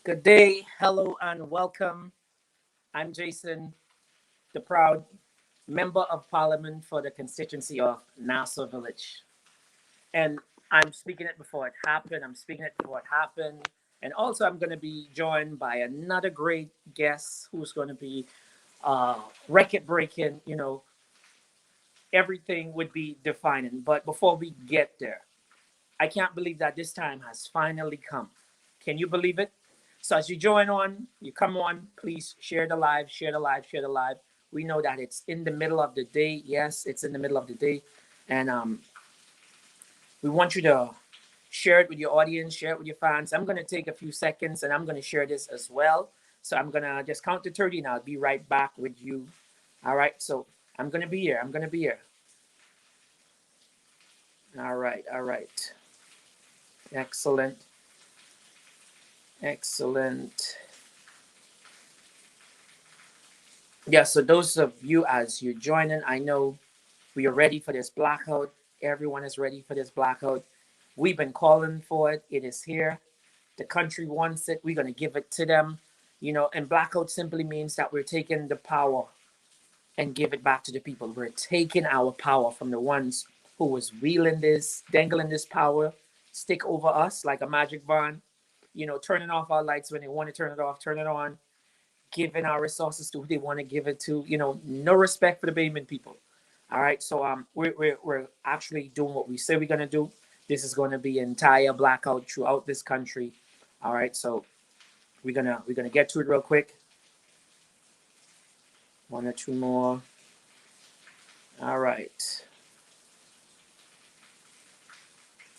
Good day, hello, and welcome. I'm Jason, the proud member of parliament for the constituency of Nassau Village. And I'm speaking it before it happened. I'm speaking it before it happened. And also, I'm going to be joined by another great guest who's going to be record breaking, everything would be defining. But before we get there, I can't believe that this time has finally come. Can you believe it? So as you join on, you come on, please share the live, share the live, share the live. We know that it's in the middle of the day. Yes, it's in the middle of the day. And we want you to share it with your audience, share it with your fans. I'm going to take a few seconds and I'm going to share this as well. So I'm going to just count to 30 and I'll be right back with you. All right. So I'm going to be here. I'm going to be here. All right. All right. Excellent. Excellent. Yeah, so those of you as you're joining, I know we are ready for this blackout. Everyone is ready for this blackout. We've been calling for it. It is here. The country wants it. We're going to give it to them. And blackout simply means that we're taking the power and give it back to the people. We're taking our power from the ones who was wheeling this, dangling this power stick over us like a magic wand, turning off our lights when they want to turn it off, turn it on, giving our resources to who they want to give it to. No respect for the Bayman people. All right, so we're actually doing what we say we're gonna do. This is going to be entire blackout throughout this country. All right, so we're gonna get to it real quick. One or two more. All right,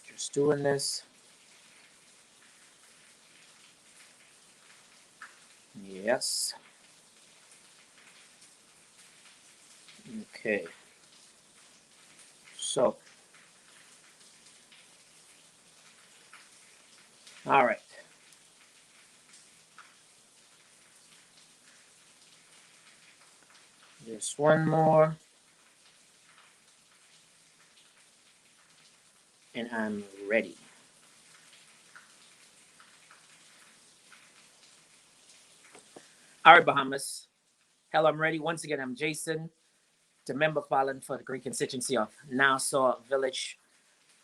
just doing this. Yes. Okay. So, all right. Just one more. And I'm ready. All right, Bahamas. Hello, I'm ready. Once again, I'm Jason, the member filing for the Greek constituency of Nassau Village.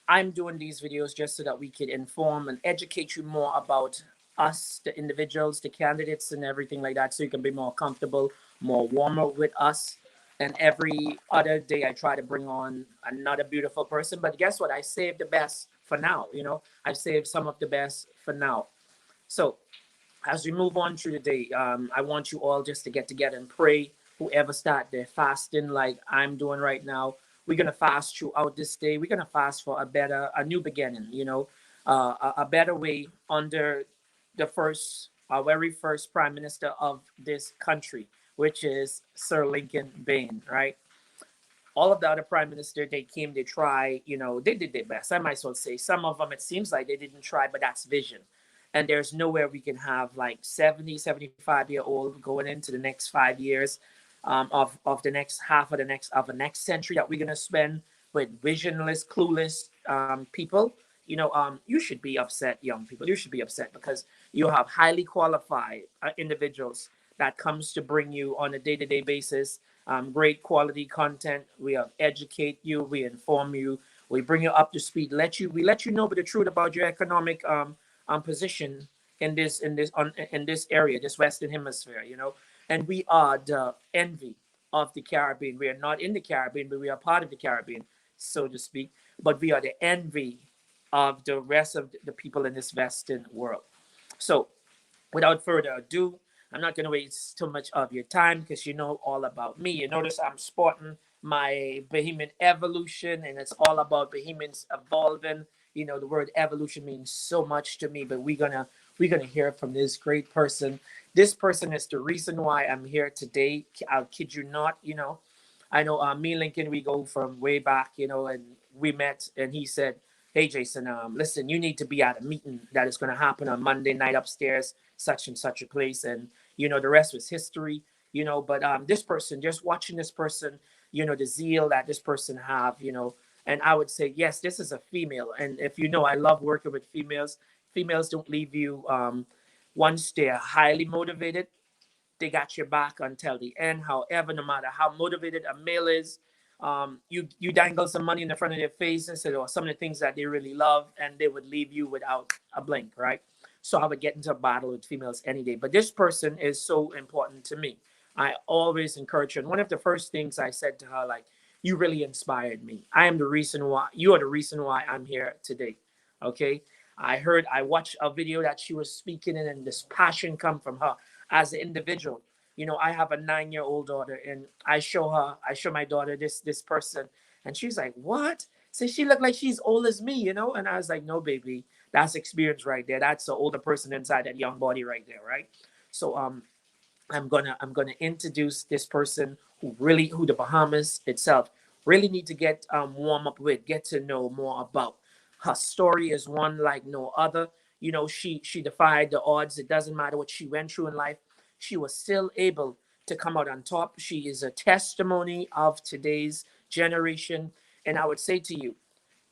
I'm doing these videos just so that we could inform and educate you more about us, the individuals, the candidates, and everything like that, so you can be more comfortable, more warmer with us. And every other day, I try to bring on another beautiful person. But guess what? I saved the best for now. I've saved some of the best for now. So as we move on through the day, I want you all just to get together and pray. Whoever start their fasting like I'm doing right now, we're gonna fast throughout this day. We're gonna fast for a new beginning. A better way under the our very first prime minister of this country, which is Sir Lincoln Bain, right? All of the other prime minister, they came, they try, they did their best. I might as well say some of them, it seems like they didn't try, but that's vision. And there's nowhere we can have like 70, 75-year old going into the next 5 years of the next half of the next century that we're going to spend with visionless, clueless people. You should be upset, young people. You should be upset because you have highly qualified individuals that comes to bring you on a day-to-day basis great quality content. We educate you, we inform you, we bring you up to speed. We let you know the truth about your economic position in this area, this Western Hemisphere. And we are the envy of the Caribbean. We are not in the Caribbean, but we are part of the Caribbean, so to speak. But we are the envy of the rest of the people in this Western world. So, without further ado, I'm not going to waste too much of your time because you know all about me. You notice I'm sporting my Bohemian evolution, and it's all about Bohemians evolving. The word evolution means so much to me, but we're gonna hear from this great person. This person is the reason why I'm here today. I'll kid you not. I know me and Lincoln, we go from way back. And we met, and he said, "Hey, Jason, listen, you need to be at a meeting that is going to happen on Monday night upstairs, such and such a place." And, the rest was history, but this person, just watching this person, the zeal that this person have, and I would say, yes, this is a female. And if I love working with females. Females don't leave you Once they're highly motivated, they got your back until the end. However, no matter how motivated a male is, you dangle some money in the front of their face and say, or some of the things that they really love, and they would leave you without a blink, right? So I would get into a battle with females any day. But this person is so important to me. I always encourage her. And one of the first things I said to her, like, you really inspired me. I am the reason why you are the reason why I'm here today. Okay. I watched a video that she was speaking in, and this passion come from her as an individual. I have a 9-year-old daughter, and I show my daughter this person, and she's like, "What?" So she looked like she's old as me. And I was like, "No, baby, that's experience right there. That's the older person inside that young body right there, right?" So I'm gonna introduce this person who the Bahamas itself really need to get warm up with, get to know more about. Her story is one like no other. She defied the odds. It doesn't matter what she went through in life. She was still able to come out on top. She is a testimony of today's generation. And I would say to you,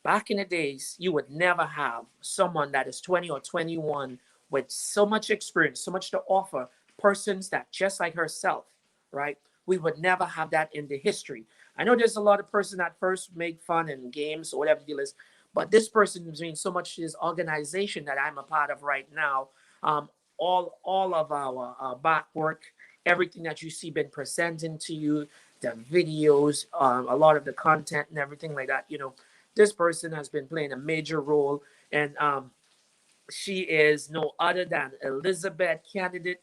back in the days, you would never have someone that is 20 or 21 with so much experience, so much to offer, persons that just like herself, right? We would never have that in the history. I know there's a lot of person that first make fun and games or whatever the deal is, but this person is doing so much to this organization that I'm a part of right now. Um, all of our back work, everything that you see been presenting to you, the videos, a lot of the content and everything like that. This person has been playing a major role, and she is no other than Elizabeth Candidate.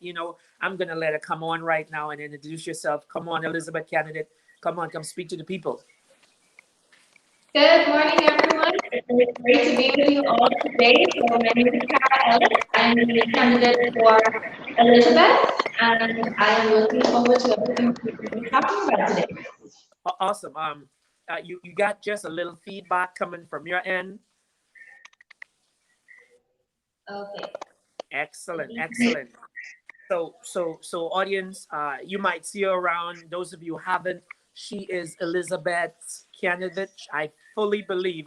I'm gonna let her come on right now and introduce yourself. Come on, Elizabeth Candidate. Come on, come speak to the people. Good morning, everyone. It's great to be with you all today. So my name is Cara Ellis. I'm the candidate for Elizabeth, and I am looking forward to everything we're talking about today. Awesome. You got just a little feedback coming from your end. Okay. Excellent, excellent. So audience, you might see her around. Those of you who haven't, she is Elizabeth's candidate. I fully believe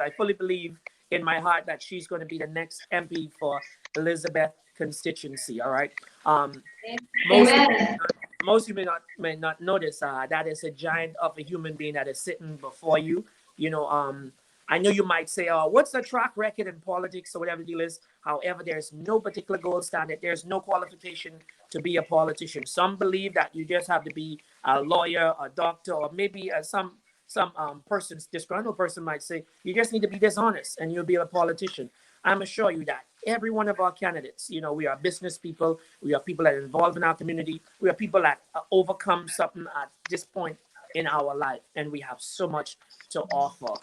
in my heart that she's going to be the next MP for Elizabeth constituency. All right. Most of you, Amen. most of you may not notice that is a giant of a human being that is sitting before you. You know, I know you might say, "Oh, what's the track record in politics or whatever the deal is?" However, there's no particular gold standard. There's no qualification to be a politician. Some believe that you just have to be a lawyer, a doctor, or maybe some persons, disgruntled person might say, you just need to be dishonest and you'll be a politician. I'm assure you that every one of our candidates, we are business people, we are people that are involved in our community, we are people that overcome something at this point in our life, and we have so much to offer.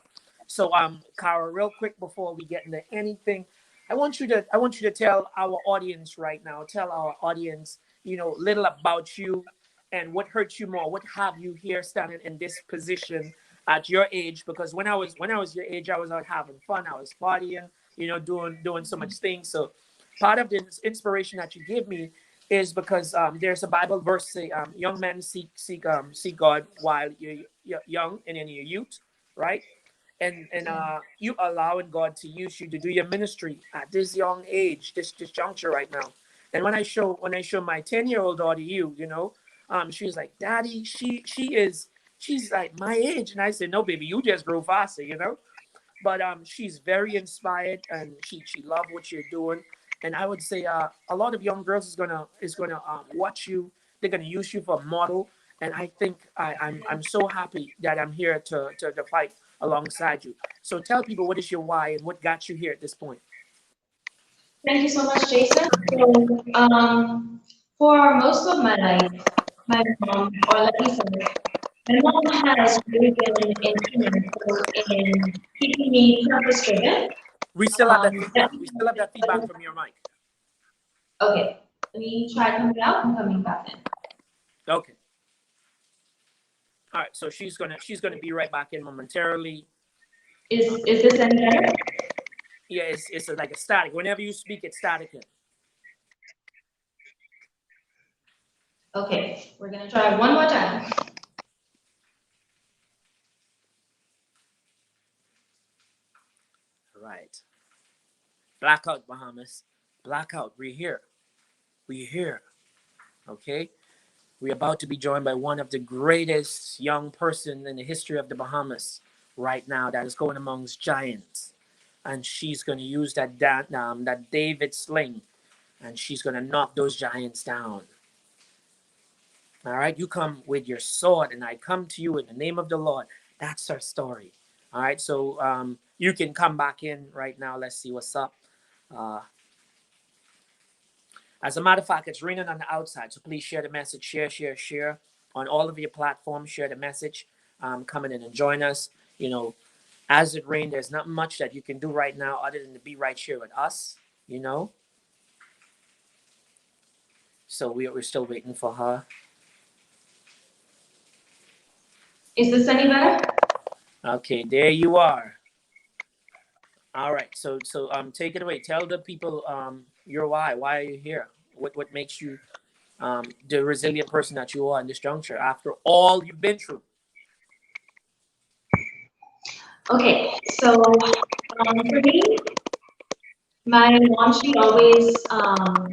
So, Cara, real quick before we get into anything, I want you to tell our audience right now, tell our audience, little about you and what hurts you more, what have you here standing in this position at your age? Because when I was your age, I was out having fun, I was partying, doing so much things. So part of the inspiration that you give me is because there's a Bible verse say, young men seek God while you're young and in your youth, right? And you allowing God to use you to do your ministry at this young age, this juncture right now. And when I show my 10-year-old daughter she's like, "Daddy, she's like my age," and I said, "No, baby, you just grow faster." But she's very inspired, and she love what you're doing. And I would say a lot of young girls is gonna watch you. They're gonna use you for a model. And I think I'm so happy that I'm here to fight alongside you. So tell people, what is your why and what got you here at this point. Thank you so much, Jason. So, for most of my life, my mom, or let me say, my mom has really been instrumental in keeping me purpose driven. We still have that That feedback. We still have that feedback from your mic. Okay, let me try coming out and coming back in. Okay. All right. So she's gonna be right back in momentarily. Is this any better? Yeah, it's like a static. Whenever you speak, it's static. Okay, we're gonna try one more time. Right. Blackout, Bahamas. Blackout. We're here. We're here. Okay. We're about to be joined by one of the greatest young person in the history of the Bahamas right now that is going amongst giants. And she's going to use that David sling, and she's going to knock those giants down. All right, you come with your sword, and I come to you in the name of the Lord. That's our story. All right, so you can come back in right now. Let's see what's up. Uh, as a matter of fact, it's raining on the outside, so please share the message. Share on all of your platforms. Share the message. Come in and join us. You know, as it rains, there's not much that you can do right now other than to be right here with us. You know, so we're still waiting for her. Is this any better? Okay, there you are. All right, so take it away. Tell the people your why. Why are you here? What makes you the resilient person that you are in this juncture after all you've been through? Okay, so for me, my mom, she always taught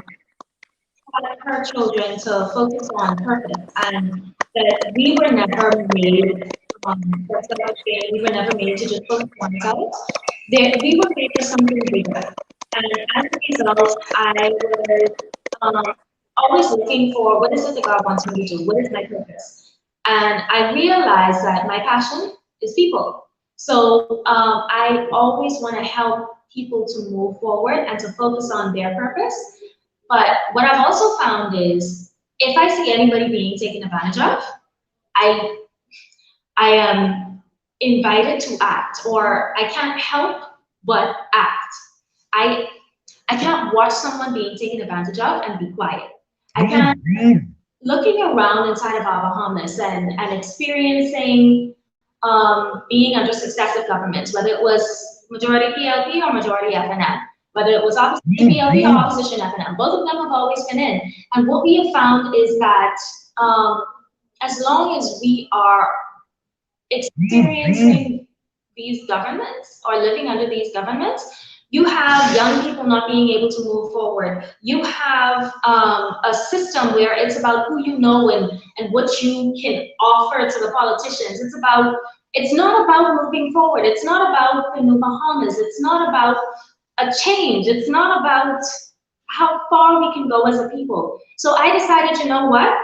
her children to focus on purpose and that we were never made for selfish gain. We were never made to just focus on ourselves. We were made for something bigger. And as a result, I was always looking for what is it that God wants me to do? What is my purpose? And I realized that my passion is people. So I always want to help people to move forward and to focus on their purpose. But what I've also found is if I see anybody being taken advantage of, I I am invited to act, or I can't help but act. I I can't watch someone being taken advantage of and be quiet. I can't. Looking around inside of our Bahamas and experiencing being under successive governments, whether it was majority PLP or majority FNM, whether it was opposition PLP or opposition FNM, both of them have always been in. And what we have found is that as long as we are experiencing these governments or living under these governments, you have young people not being able to move forward. You have a system where it's about who you know and what you can offer to the politicians. It's not about moving forward. It's not about the new Bahamas. It's not about a change. It's not about how far we can go as a people. So I decided, you know what?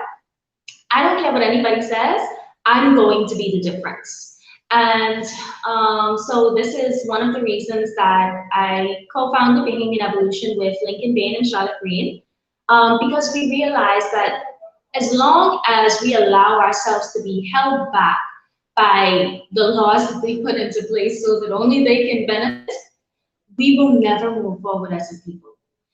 I don't care what anybody says. I'm going to be the difference. And so this is one of the reasons that I co-founded Bahamian Evolution with Lincoln Bain and Charlotte Green, because we realized that as long as we allow ourselves to be held back by the laws that they put into place so that only they can benefit, we will never move forward as a people.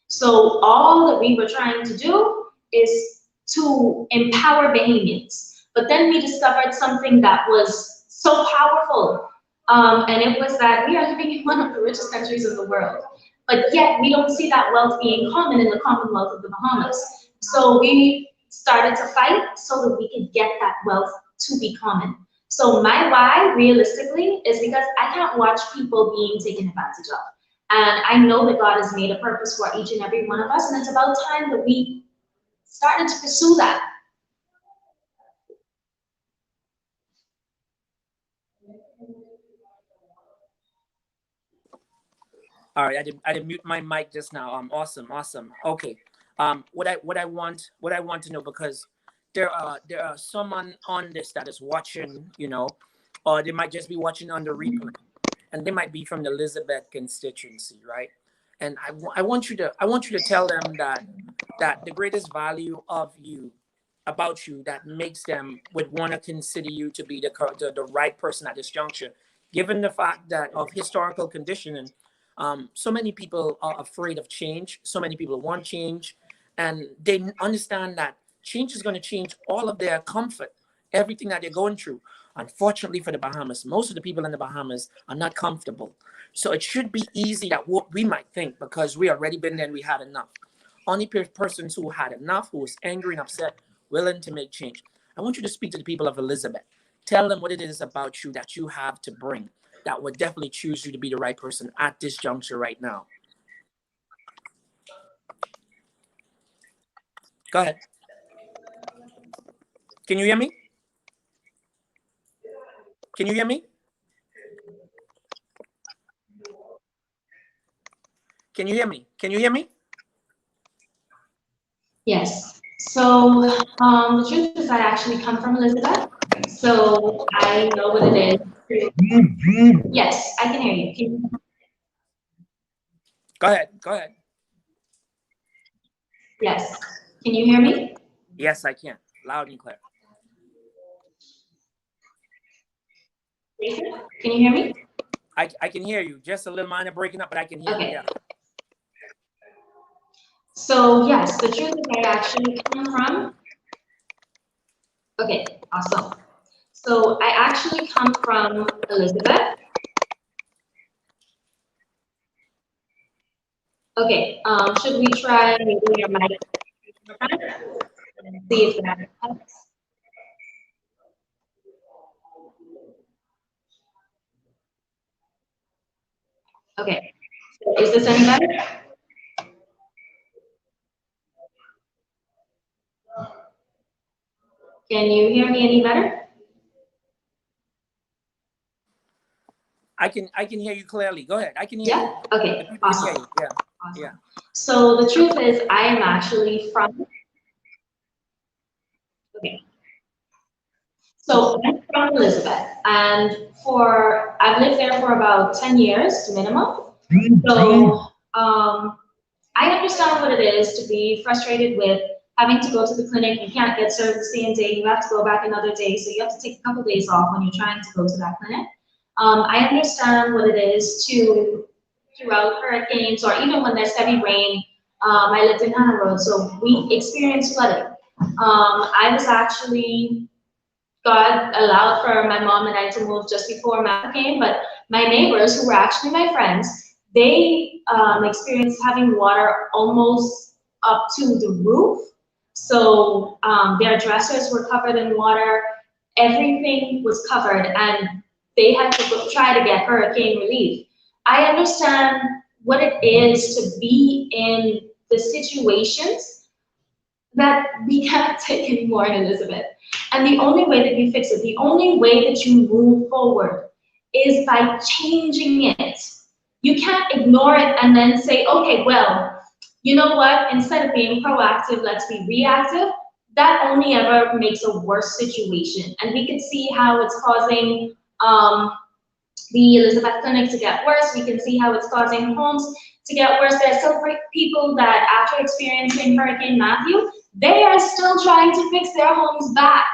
So all that we were trying to do is to empower Bahamians. But then we discovered something that was so powerful, and it was that we are living in one of the richest countries in the world, but yet we don't see that wealth being common in the Commonwealth of the Bahamas. So we started to fight so that we could get that wealth to be common. So my why, realistically, is because I can't watch people being taken advantage of. And I know that God has made a purpose for each and every one of us, and it's about time that we started to pursue that. All right, I did mute my mic just now. Awesome. Okay. What I want to know, because there are someone on this that is watching, or they might just be watching on the replay, and they might be from the Elizabeth constituency, right? And I want you to tell them that the greatest value of you about you that makes them would want to consider you to be the right person at this juncture, given the fact that of historical conditioning. So many people are afraid of change. So many people want change, and they understand that change is going to change all of their comfort, everything that they're going through. Unfortunately for the Bahamas, most of the people in the Bahamas are not comfortable. So it should be easy that what we might think, because we already been there and we had enough. Only persons who had enough, who was angry and upset, willing to make change. I want you to speak to the people of Elizabeth. Tell them what it is about you that you have to bring that would definitely choose you to be the right person at this juncture right now. Go ahead. Can you hear me? Can you hear me? Can you hear me? Can you hear me? Yes. So the truth is I actually come from Elizabeth. So I know what it is. Yes, I can hear you. Go ahead. Go ahead. Yes. Can you hear me? Yes, I can. Loud and clear. Can you hear me? I can hear you. Just a little minor breaking up, but I can hear you. Okay. Yeah. So yes, the truth is I actually come from. Okay, awesome. So I actually come from Elizabeth. Okay, should we try maybe your mic and see if that helps? Okay, so is this any better? Can you hear me any better? I can hear you clearly. Go ahead. I can hear you. Yeah? Okay, Can awesome. hear you. Yeah. Awesome. Yeah. So the truth is I am actually from, okay. So I'm from Elizabeth, and I've lived there for about 10 years minimum. So I understand what it is to be frustrated with having to go to the clinic. You can't get served the same day. You have to go back another day. So you have to take a couple days off when you're trying to go to that clinic. I understand what it is to, throughout hurricanes or even when there's heavy rain. I lived in Hannah Road, so we experienced flooding. I was actually, God allowed for my mom and I to move just before Matt came, but my neighbors, who were actually my friends, they experienced having water almost up to the roof. So their dressers were covered in water, everything was covered, and they had to try to get hurricane relief. I understand what it is to be in the situations that we can't take anymore in Elizabeth. And the only way that you fix it, the only way that you move forward is by changing it. You can't ignore it and then say, okay, well, you know what, instead of being proactive, let's be reactive. That only ever makes a worse situation. And we can see how it's causing the Elizabeth Clinic to get worse. We can see how it's causing homes to get worse. There are still people that after experiencing Hurricane Matthew, they are still trying to fix their homes back.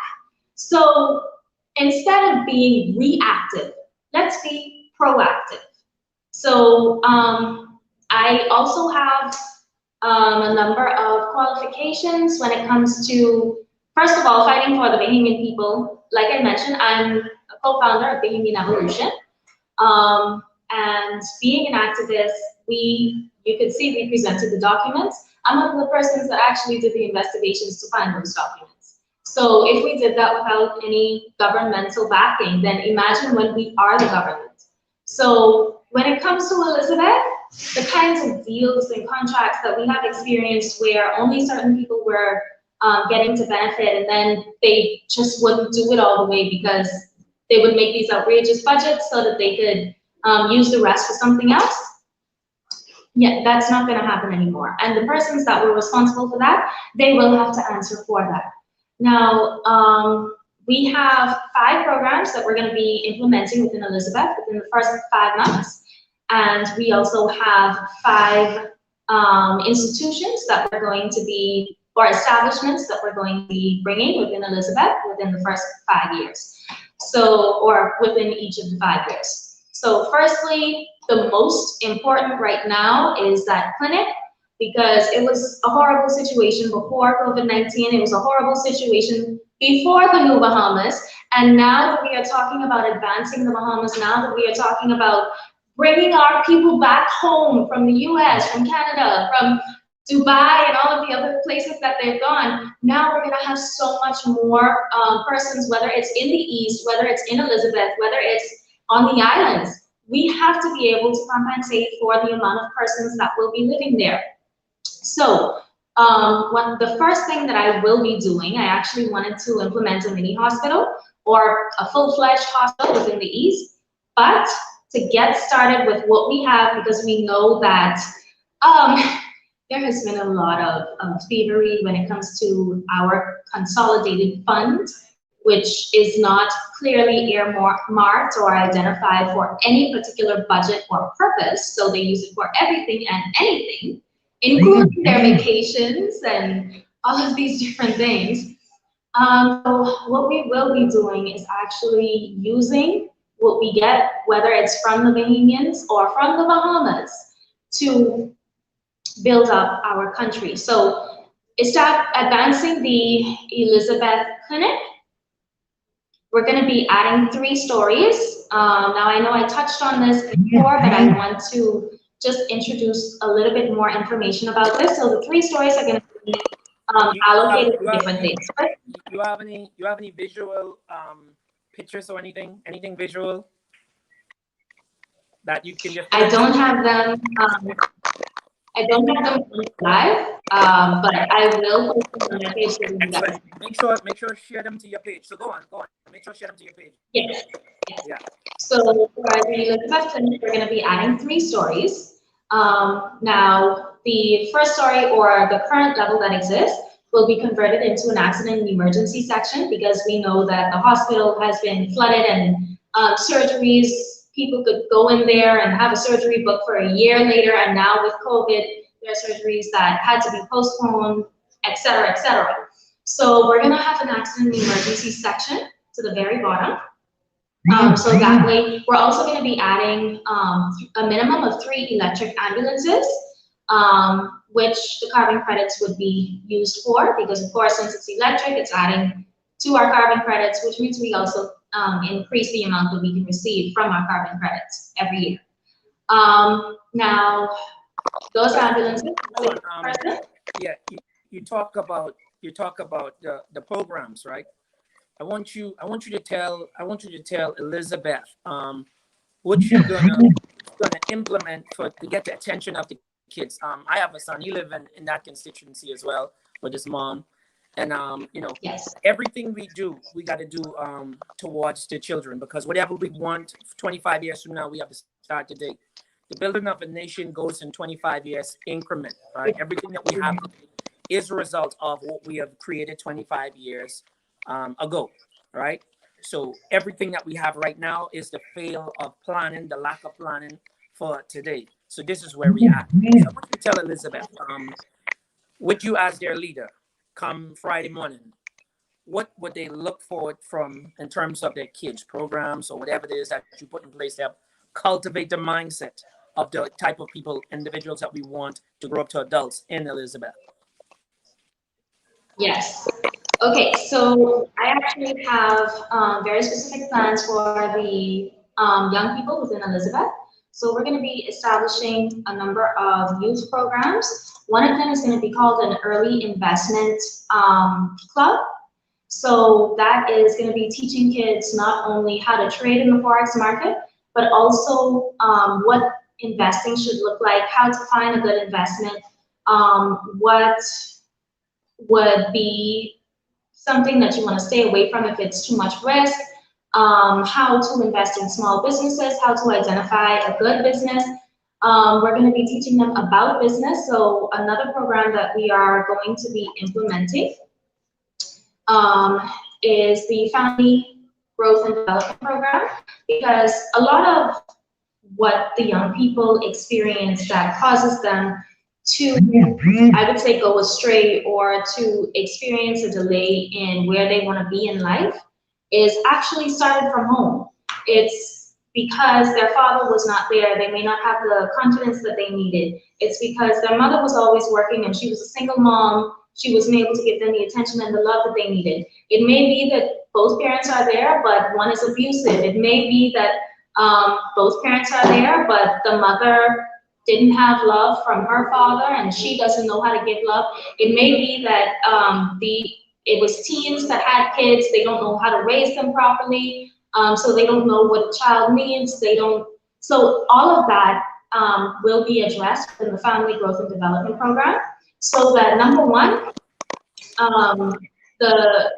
So instead of being reactive, let's be proactive. So I also have a number of qualifications when it comes to, first of all, fighting for the Bahamian people. Like I mentioned, I'm a co-founder of Bahamian Evolution. And being an activist, you could see we presented the documents. I'm one of the persons that actually did the investigations to find those documents. So if we did that without any governmental backing, then imagine when we are the government. So when it comes to Elizabeth, the kinds of deals and contracts that we have experienced where only certain people were getting to benefit, and then they just wouldn't do it all the way because they would make these outrageous budgets so that they could use the rest for something else. Yeah, that's not going to happen anymore. And the persons that were responsible for that, they will have to answer for that. Now, we have 5 programs that we're going to be implementing within Elizabeth within the first 5 months. And we also have 5 institutions that we're going to be, or establishments that we're going to be bringing within Elizabeth within the first 5 years. So, or within each of the 5 years. So firstly, the most important right now is that clinic, because it was a horrible situation before COVID-19. It was a horrible situation before the new Bahamas. And now that we are talking about advancing the Bahamas, now that we are talking about bringing our people back home from the US, from Canada, from Dubai and all of the other places that they've gone, now we're gonna have so much more persons, whether it's in the East, whether it's in Elizabeth, whether it's on the islands. We have to be able to compensate for the amount of persons that will be living there. So The first thing that I will be doing, I actually wanted to implement a mini hospital or a full-fledged hospital within the East, but to get started with what we have, because we know that um, there has been a lot of thievery when it comes to our consolidated fund, which is not clearly earmarked or identified for any particular budget or purpose. So they use it for everything and anything, including their vacations and all of these different things. So what we will be doing is actually using what we get, whether it's from the Bahamians or from the Bahamas, to build up our country. So it's advancing the Elizabeth Clinic. We're going to be adding 3 stories. Now I know I touched on this before, but I want to just introduce a little bit more information about this. So the 3 stories are going to be allocated to different things. You have any visual pictures or anything visual that you can just? I don't have them. I don't have them live, but I will post them on my page for you guys. Make sure share them to your page. So go on. Make sure share them to your page. Yes. Yeah. So for the Elizabeth Clinic, we're going to be adding 3 stories. Now, the first story, or the current level that exists, will be converted into an accident and emergency section, because we know that the hospital has been flooded and surgeries, people could go in there and have a surgery booked for a year later, and now with COVID, there are surgeries that had to be postponed, et cetera, et cetera. So we're going to have an accident and emergency section to the very bottom. So that way, we're also going to be adding a minimum of 3 electric ambulances, which the carbon credits would be used for, because of course, since it's electric, it's adding to our carbon credits, which means we also increase the amount that we can receive from our carbon credits every year. Now, those ambulances. Yeah, you talk about the programs, right? I want you to tell Elizabeth what you're gonna implement to get the attention of the kids. I have a son. He lives in that constituency as well with his mom, and yes, everything we do, we got to do towards the children, because whatever we want 25 years from now, we have to start today. The building of a nation goes in 25 years increment, right? Everything that we have is a result of what we have created 25 years ago, right? So everything that we have right now is the fail of planning, the lack of planning for today. So this is where we are. So I want you to tell Elizabeth, would you, as their leader, come Friday morning, what would they look forward from in terms of their kids' programs or whatever it is that you put in place to help cultivate the mindset of the type of people, individuals that we want to grow up to adults in Elizabeth? Yes. Okay, so I actually have very specific plans for the young people within Elizabeth. So we're going to be establishing a number of youth programs. One of them is going to be called an early investment club. So that is going to be teaching kids not only how to trade in the Forex market, but also what investing should look like, how to find a good investment, what would be something that you want to stay away from if it's too much risk, how to invest in small businesses, how to identify a good business. We're going to be teaching them about business. So another program that we are going to be implementing is the Family Growth and Development Program, because a lot of what the young people experience that causes them to, I would say, go astray or to experience a delay in where they want to be in life is actually started from home. It's because their father was not there. They may not have the confidence that they needed. It's because their mother was always working and she was a single mom. She wasn't able to give them the attention and the love that they needed. It may be that both parents are there, but one is abusive. It may be that both parents are there, but the mother didn't have love from her father and she doesn't know how to give love. It may be that it was teens that had kids, they don't know how to raise them properly, so they don't know what a child needs, so all of that will be addressed in the Family Growth and Development Program. so that number one, the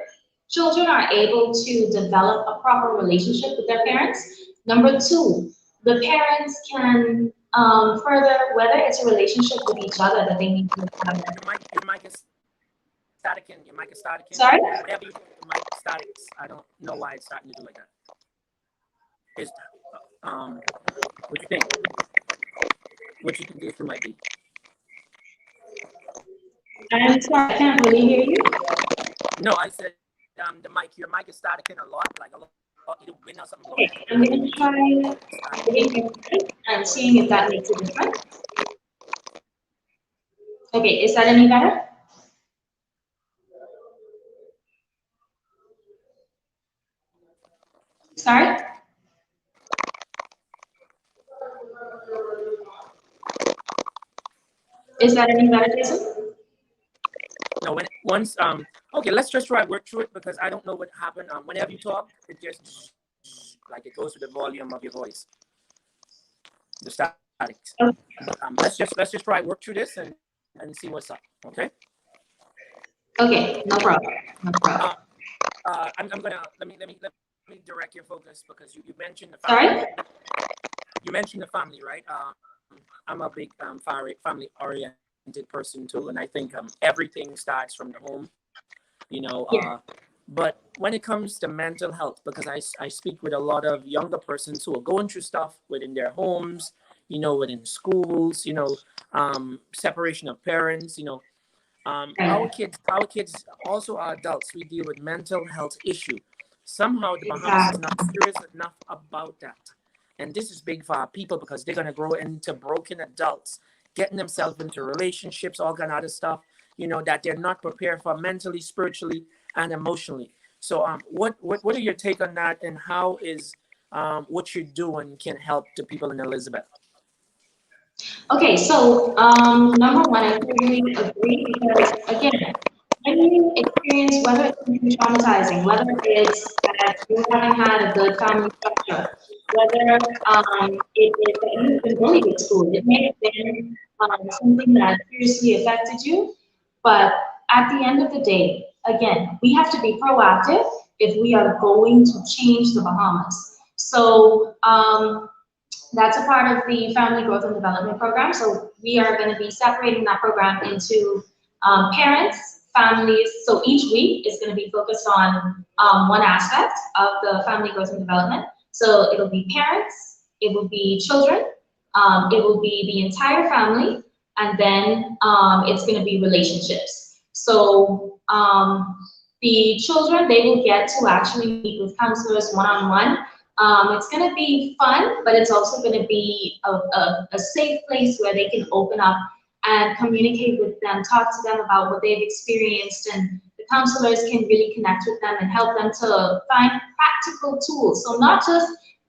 children are able to develop a proper relationship with their parents. Number two, the parents can further, whether it's a relationship with each other that they need to establish. Your mic is static in. Your mic is static in. Sorry? Whenever you the mic static, I don't know why it's starting to do like that. It's, what you think? What you think the issue might be? I'm sorry, I can't really hear you. No, I said your mic is static in a lot, like a lot. It'll win or something. Okay, I'm going to try getting your mic and seeing if that makes a difference. Okay, is that any better? Sorry? Is that any better, Jason? No, once okay, let's just try work through it because I don't know what happened. Whenever you talk, it just like it goes with the volume of your voice, the static. Okay. Let's just try work through this and see what's up. Okay. Okay, no problem. No problem. I'm gonna let me direct your focus because you mentioned the family. Sorry? You mentioned the family, right? I'm a big family oriented person too, and I think everything starts from the home, you know. Yeah. But when it comes to mental health, because I speak with a lot of younger persons who are going through stuff within their homes, you know, within schools, you know, separation of parents, you know, our kids also are adults. We deal with mental health issue. Somehow the Bahamas is not serious enough about that. And this is big for our people because they're gonna grow into broken adults, getting themselves into relationships, all kind of other stuff, you know, that they're not prepared for mentally, spiritually, and emotionally. So what are your take on that, and how is what you're doing can help the people in Elizabeth? Okay, so number one, I totally agree because again, when you experience whether it's something traumatizing, whether it's that you haven't had a good family structure, whether it is that you've been bullied at school, it may have been something that seriously affected you, but at the end of the day, again, we have to be proactive if we are going to change the Bahamas. So that's a part of the Family Growth and Development Program. So we are going to be separating that program into parents, families. So each week is going to be focused on one aspect of the family growth and development. So it'll be parents, it will be children, it will be the entire family, and then it's going to be relationships. So the children, they will get to actually meet with counselors one-on-one. It's going to be fun, but it's also going to be a safe place where they can open up and communicate with them, talk to them about what they've experienced, and the counselors can really connect with them and help them to find practical tools. So not just,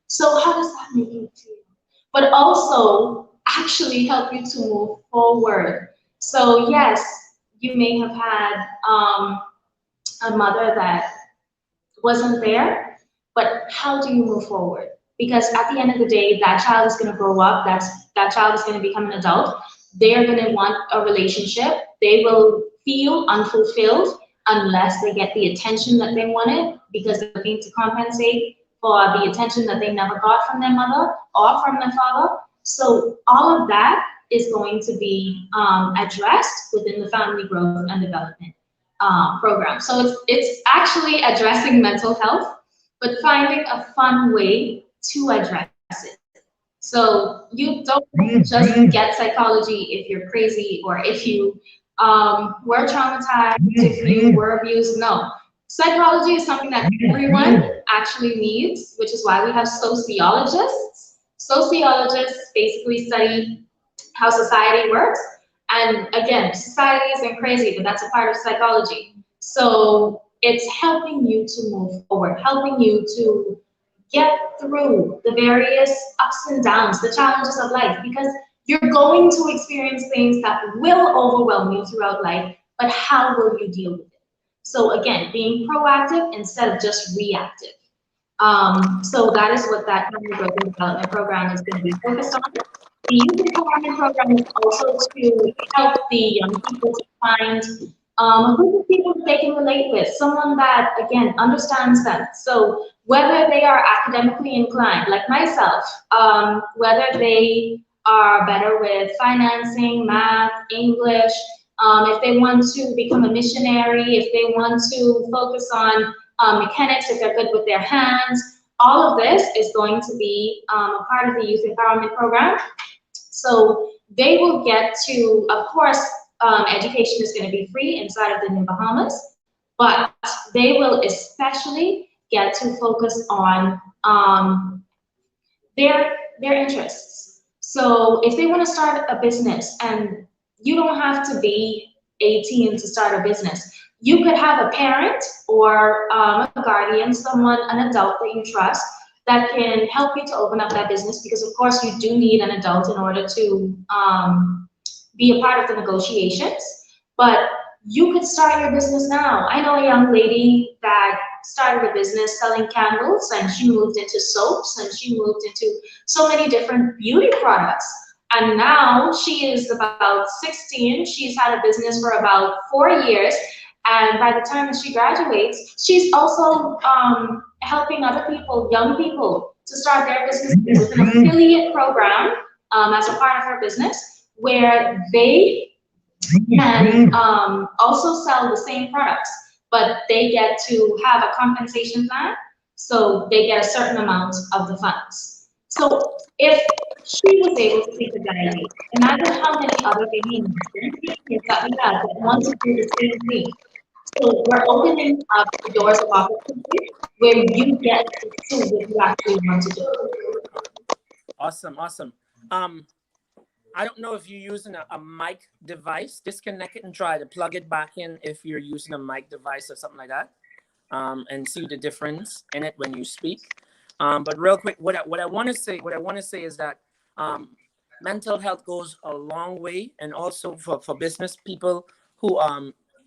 so how does that make you feel? But also actually help you to move forward. So yes, you may have had a mother that wasn't there, but how do you move forward? Because at the end of the day, that child is going to grow up, that child is going to become an adult. They are going to want a relationship. They will feel unfulfilled unless they get the attention that they wanted because they're looking to compensate for the attention that they never got from their mother or from their father. So all of that is going to be addressed within the family growth and development program. So it's actually addressing mental health, but finding a fun way to address it. So you don't just get psychology if you're crazy or if you were traumatized, if you were abused. No. Psychology is something that everyone actually needs, which is why we have sociologists. Sociologists basically study how society works. And again, society isn't crazy, but that's a part of psychology. So it's helping you to move forward, helping you to get through the various ups and downs, the challenges of life, because you're going to experience things that will overwhelm you throughout life, but how will you deal with it? So again, being proactive instead of just reactive. So that is what that family growth and development program is going to be focused on. The youth empowerment program is also to help the young people to find a group of people that they can relate with, someone that, again, understands them. So whether they are academically inclined, like myself, whether they are better with financing, math, English, if they want to become a missionary, if they want to focus on mechanics, if they're good with their hands, all of this is going to be a part of the youth empowerment program. So they will get to, of course, education is going to be free inside of the New Bahamas, but they will especially get to focus on their interests. So if they want to start a business, and you don't have to be 18 to start a business, you could have a parent or a guardian, someone, an adult that you trust that can help you to open up that business, because of course you do need an adult in order to be a part of the negotiations. But you could start your business now. I know a young lady that started a business selling candles, and she moved into soaps, and she moved into so many different beauty products. And now she is about 16. She's had a business for about 4 years. And by the time that she graduates, she's also helping other people, young people, to start their business with an affiliate program as a part of her business, where they can also sell the same products, but they get to have a compensation plan, so they get a certain amount of the funds. So if she was able to take the dive, imagine how many other Bahamians that we have that want to do the same thing. So we're opening up the doors of opportunity where you get to do what you actually want to do. Awesome, awesome. Um, I don't know if you're using a mic device. Disconnect it and try to plug it back in if you're using a mic device or something like that, and see the difference in it when you speak. But real quick, what I want to say, is that um, mental health goes a long way, and also for business people who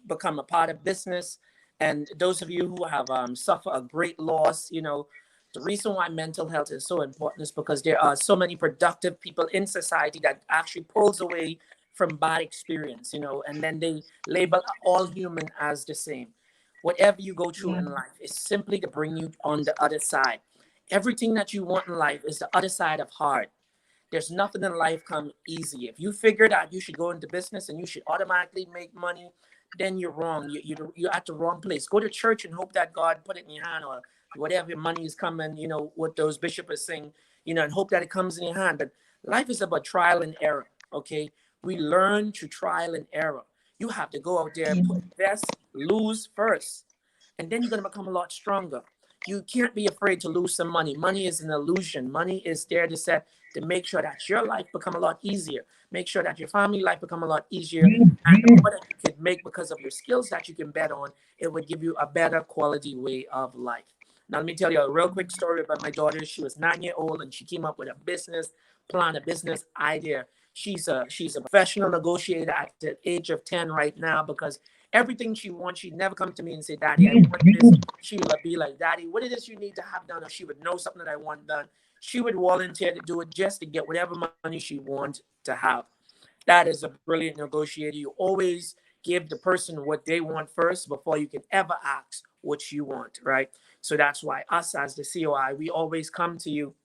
become a part of business, and those of you who have suffered a great loss. The reason why mental health is so important is because there are so many productive people in society that actually pulls away from bad experience, and then they label all human as the same. Whatever you go through Yeah. in life is simply to bring you on the other side. Everything that you want in life is the other side of hard. There's nothing in life come easy. If you figure that you should go into business and you should automatically make money, then you're wrong. You're at the wrong place. Go to church and hope that God put it in your hand, or whatever money is coming, what those bishops are saying, and hope that it comes in your hand. But life is about trial and error, okay? We learn through trial and error. You have to go out there, put best, lose first, and then you're going to become a lot stronger. You can't be afraid to lose some money. Money is an illusion. Money is there to make sure that your life become a lot easier. Make sure that your family life become a lot easier. And the more that you could make because of your skills that you can bet on, it would give you a better quality way of life. Now, let me tell you a real quick story about my daughter. She was 9 years old and she came up with a business plan, a business idea. She's a professional negotiator at the age of 10 right now, because everything she wants, she'd never come to me and say, Daddy, I want this. She would be like, Daddy, what it is you need to have done? Or she would know something that I want done. She would volunteer to do it just to get whatever money she wants to have. That is a brilliant negotiator. You always give the person what they want first before you can ever ask what you want, right? So that's why us as the COI, we always come to you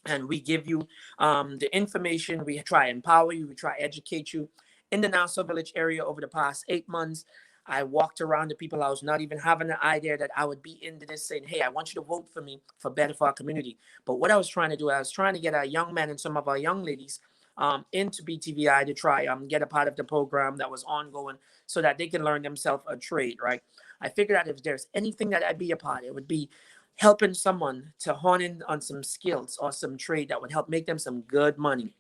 and we give you the information. We try empower you. We try educate you. In the Nassau Village area over the past 8 months, I walked around to people I was not even having an idea that I would be into this, saying, hey, I want you to vote for me for better for our community. But what I was trying to do, I was trying to get our young men and some of our young ladies into BTVI to try get a part of the program that was ongoing, so that they can learn themselves a trade, right? I figured out if there's anything that I'd be a part, it would be helping someone to hone in on some skills or some trade that would help make them some good money.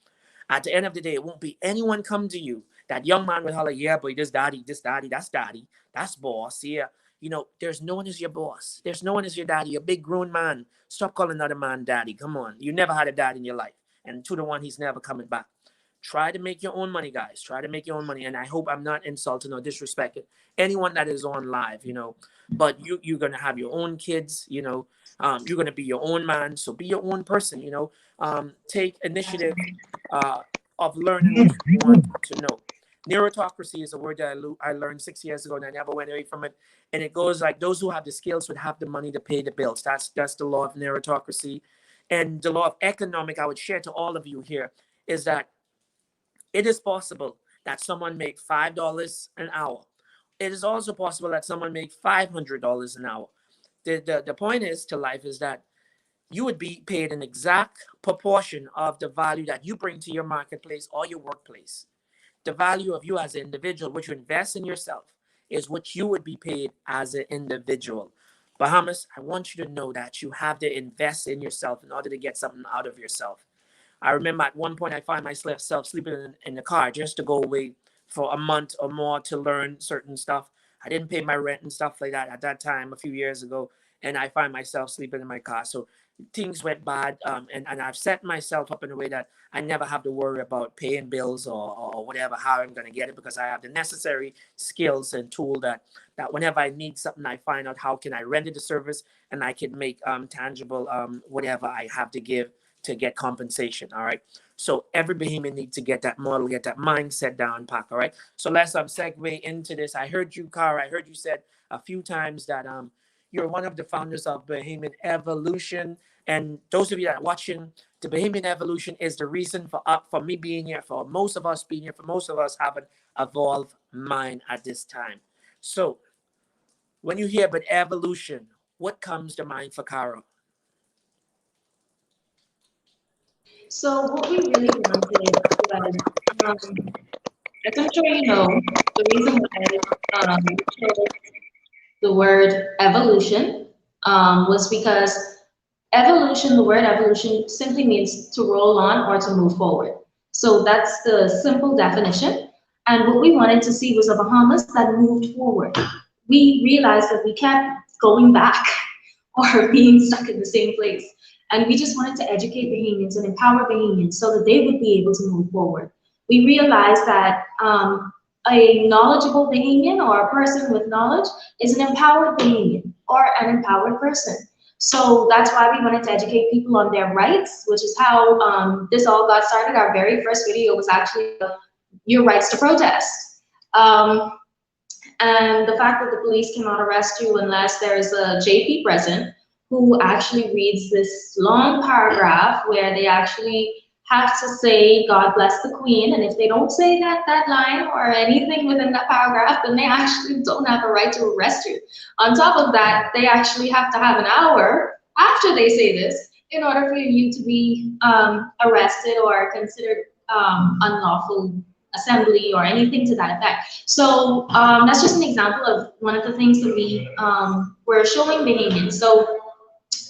At the end of the day, it won't be anyone come to you. That young man will holler, yeah, boy, this daddy, that's boss. Yeah. There's no one as your boss. There's no one as your daddy, a big grown man. Stop calling another man daddy. Come on. You never had a dad in your life. And 2 to 1, he's never coming back. Try to make your own money, guys. Try to make your own money. And I hope I'm not insulting or disrespecting anyone that is on live, but you're gonna have your own kids, You're going to be your own man, so be your own person. Take initiative uh, of learning what you want to know. Neurotocracy is a word that I learned 6 years ago, and I never went away from it. And it goes like, those who have the skills would have the money to pay the bills. That's the law of neurotocracy. And the law of economic, I would share to all of you here, is that it is possible that someone make $5 an hour. It is also possible that someone make $500 an hour. The point is to life is that you would be paid an exact proportion of the value that you bring to your marketplace or your workplace. The value of you as an individual, what you invest in yourself, is what you would be paid as an individual. Bahamas, I want you to know that you have to invest in yourself in order to get something out of yourself. I remember at one point I found myself sleeping in the car just to go away for a month or more to learn certain stuff. I didn't pay my rent and stuff like that at that time a few years ago, and I find myself sleeping in my car. So things went bad, and I've set myself up in a way that I never have to worry about paying bills or whatever, how I'm going to get it, because I have the necessary skills and tool that whenever I need something, I find out how can I render the service, and I can make tangible whatever I have to give to get compensation. All right. So every Bahamian needs to get that model, get that mindset down pack. All right. So let's segue into this. I heard you, Cara. I heard you said a few times that you're one of the founders of Bahamian Evolution. And those of you that are watching, the Bahamian Evolution is the reason for me being here, for most of us being here, for most of us having evolved mind at this time. So when you hear about evolution, what comes to mind for Cara? So what we really wanted was, as I'm sure you know, the reason why we chose the word evolution was because evolution, the word evolution simply means to roll on or to move forward. So that's the simple definition. And what we wanted to see was a Bahamas that moved forward. We realized that we kept going back or being stuck in the same place. And we just wanted to educate Bahamians and empower Bahamians so that they would be able to move forward. We realized that a knowledgeable Bahamian or a person with knowledge is an empowered Bahamian or an empowered person. So that's why we wanted to educate people on their rights, which is how this all got started. Our very first video was actually your rights to protest. And the fact that the police cannot arrest you unless there's a JP present who actually reads this long paragraph where they actually have to say, God bless the Queen. And if they don't say that line or anything within that paragraph, then they actually don't have a right to arrest you. On top of that, they actually have to have an hour after they say this in order for you to be arrested or considered unlawful assembly or anything to that effect. So that's just an example of one of the things that we were showing Bahamians. So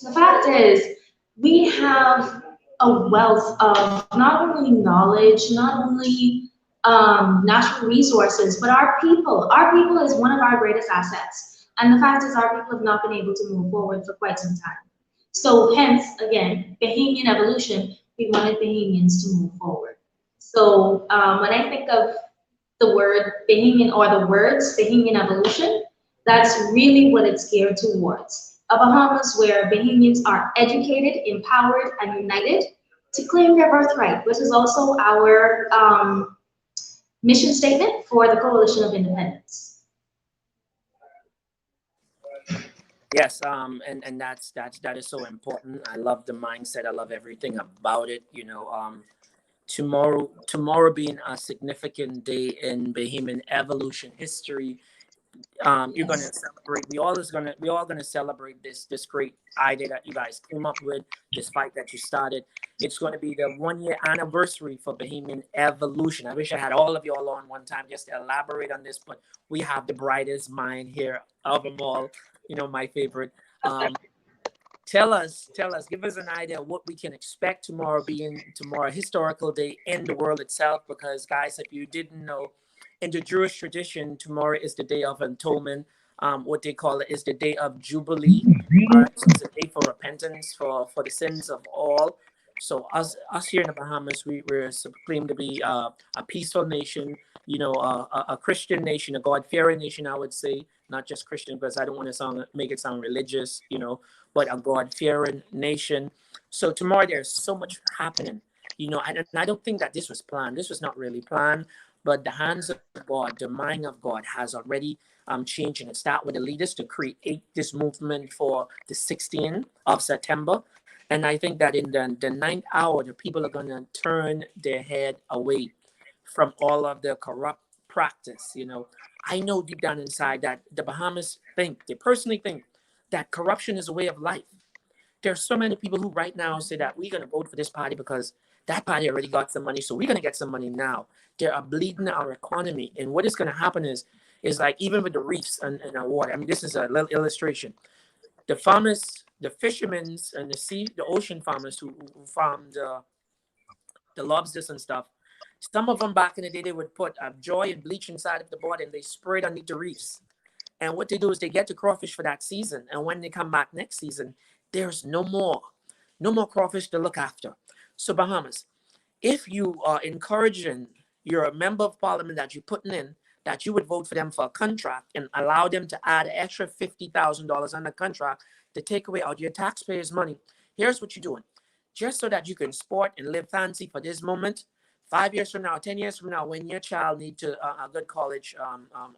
the fact is, we have a wealth of not only knowledge, not only natural resources, but our people. Our people is one of our greatest assets. And the fact is, our people have not been able to move forward for quite some time. So hence, again, Bahamian evolution, we wanted Bahamians to move forward. So when I think of the word Bahamian or the words Bahamian evolution, that's really what it's geared towards. A Bahamas where Bahamians are educated, empowered, and united to claim their birthright, which is also our mission statement for the Coalition of Independence. Yes, and that is so important. I love the mindset. I love everything about it. Tomorrow being a significant day in Bahamian evolution history. You're gonna celebrate. We all gonna celebrate this great idea that you guys came up with, this fight that you started. It's going to be the 1 year anniversary for Bahamian evolution. I wish I had all of you all on one time just to elaborate on this, but we have the brightest mind here of them all. My favorite. Tell us, give us an idea of what we can expect tomorrow, being tomorrow, a historical day in the world itself. Because, guys, if you didn't know, in the Jewish tradition, tomorrow is the day of atonement. What they call it is the day of Jubilee. So it's a day for repentance for the sins of all. So us here in the Bahamas, we're claimed to be a peaceful nation, a Christian nation, a God-fearing nation, I would say, not just Christian, because I don't want to make it sound religious, but a God-fearing nation. So tomorrow there's so much happening, and I don't think that this was planned. This was not really planned, but the hands of God, the mind of God has already changed, and it start with the leaders to create this movement for the 16th of September. And I think that in the ninth hour, the people are going to turn their head away from all of the corrupt practice. I know deep down inside that the Bahamas they personally think that corruption is a way of life. There's so many people who right now say that we're going to vote for this party because that party already got some money, so we're going to get some money now. They are bleeding our economy. And what is going to happen is like even with the reefs and our water. I mean, this is a little illustration. The farmers, the fishermen, and the ocean farmers who farm the lobsters and stuff. Some of them back in the day, they would put joy and bleach inside of the board and they spray it underneath the reefs. And what they do is they get the crawfish for that season. And when they come back next season, there's no more crawfish to look after. So Bahamas, if you are encouraging your member of parliament that you're putting in, that you would vote for them for a contract and allow them to add an extra $50,000 on the contract to take away all your taxpayers' money, here's what you're doing. Just so that you can sport and live fancy for this moment, 5 years from now, 10 years from now, when your child needs a good college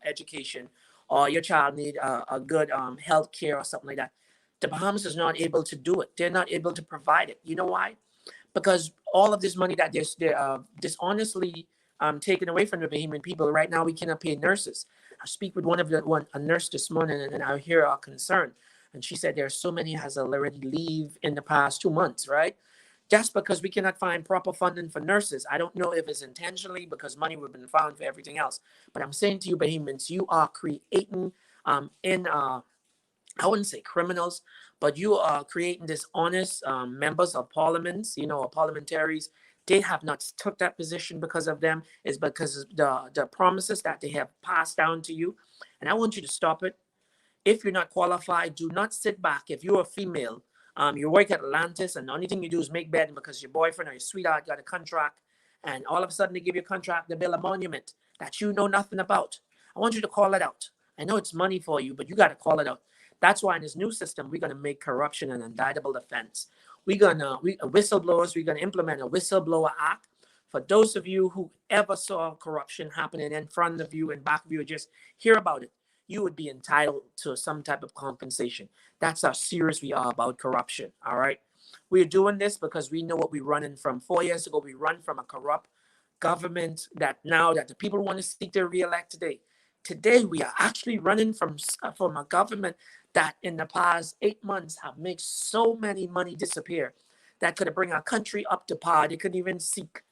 education, or your child need a good health care or something like that, the Bahamas is not able to do it. They're not able to provide it. You know why? Because all of this money that they're dishonestly taken away from the Bahamian people. Right now, we cannot pay nurses. I speak with a nurse this morning, and I hear our concern. And she said there's so many has already leave in the past 2 months, right? Just because we cannot find proper funding for nurses. I don't know if it's intentionally because money would have been found for everything else. But I'm saying to you, Bahamians, you are creating in I wouldn't say criminals, but you are creating dishonest members of parliaments, or parliamentaries. They have not took that position because of them. It's because of the promises that they have passed down to you. And I want you to stop it. If you're not qualified, do not sit back. If you're a female, you work at Atlantis, and the only thing you do is make bed because your boyfriend or your sweetheart got a contract, and all of a sudden they give you a contract to build a monument that you know nothing about. I want you to call it out. I know it's money for you, but you got to call it out. That's why in this new system, we're going to make corruption an indictable offense. Whistleblowers, we're going to implement a whistleblower act. For those of you who ever saw corruption happening in front of you and back of you, just hear about it, you would be entitled to some type of compensation. That's how serious we are about corruption. All right. We're doing this because we know what we're running from. 4 years ago, we run from a corrupt government that now that the people want to seek to re-elect today. Today, we are actually running from a government that in the past 8 months have made so many money disappear that could have bring our country up to par. They could even seek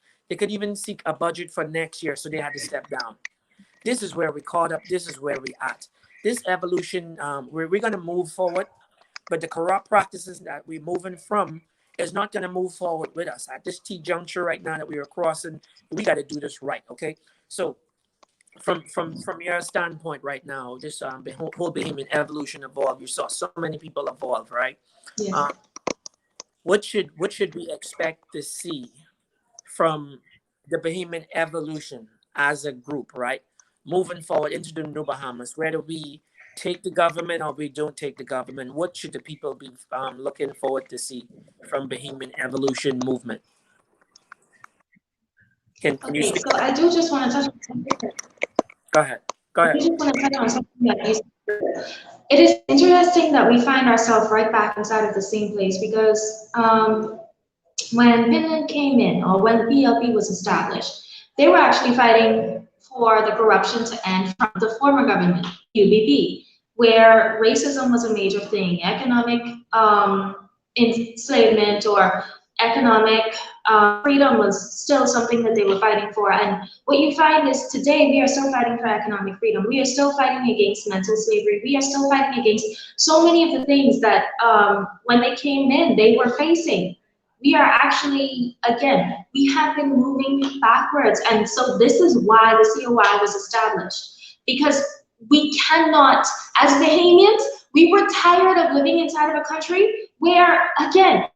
a budget for next year, so they had to step down. This is where we caught up. This is where we at. This evolution, we're going to move forward, but the corrupt practices that we're moving from is not going to move forward with us. At this T juncture right now that we are crossing, we got to do this right, okay? So from your standpoint right now, this whole Bahamian evolution evolved. You saw so many people evolve, right? Yes. What should we expect to see from the Bahamian evolution as a group, right? Moving forward into the New Bahamas, whether we take the government or we don't take the government, what should the people be looking forward to see from Bahamian evolution movement? Can you Okay, speak? so I do just want to touch on something. Go ahead. Go I ahead. just want to touch on something that you said. It is interesting that we find ourselves right back inside of the same place because when Finland came in, or when the PLP was established, they were actually fighting for the corruption to end from the former government, UBP, where racism was a major thing, economic enslavement or economic freedom was still something that they were fighting for. And what you find is today we are still fighting for economic freedom. We are still fighting against mental slavery. We are still fighting against so many of the things that when they came in, they were facing. We are actually, again, we have been moving backwards. And so this is why the COI was established. Because we cannot, as Bahamians, we were tired of living inside of a country where, again,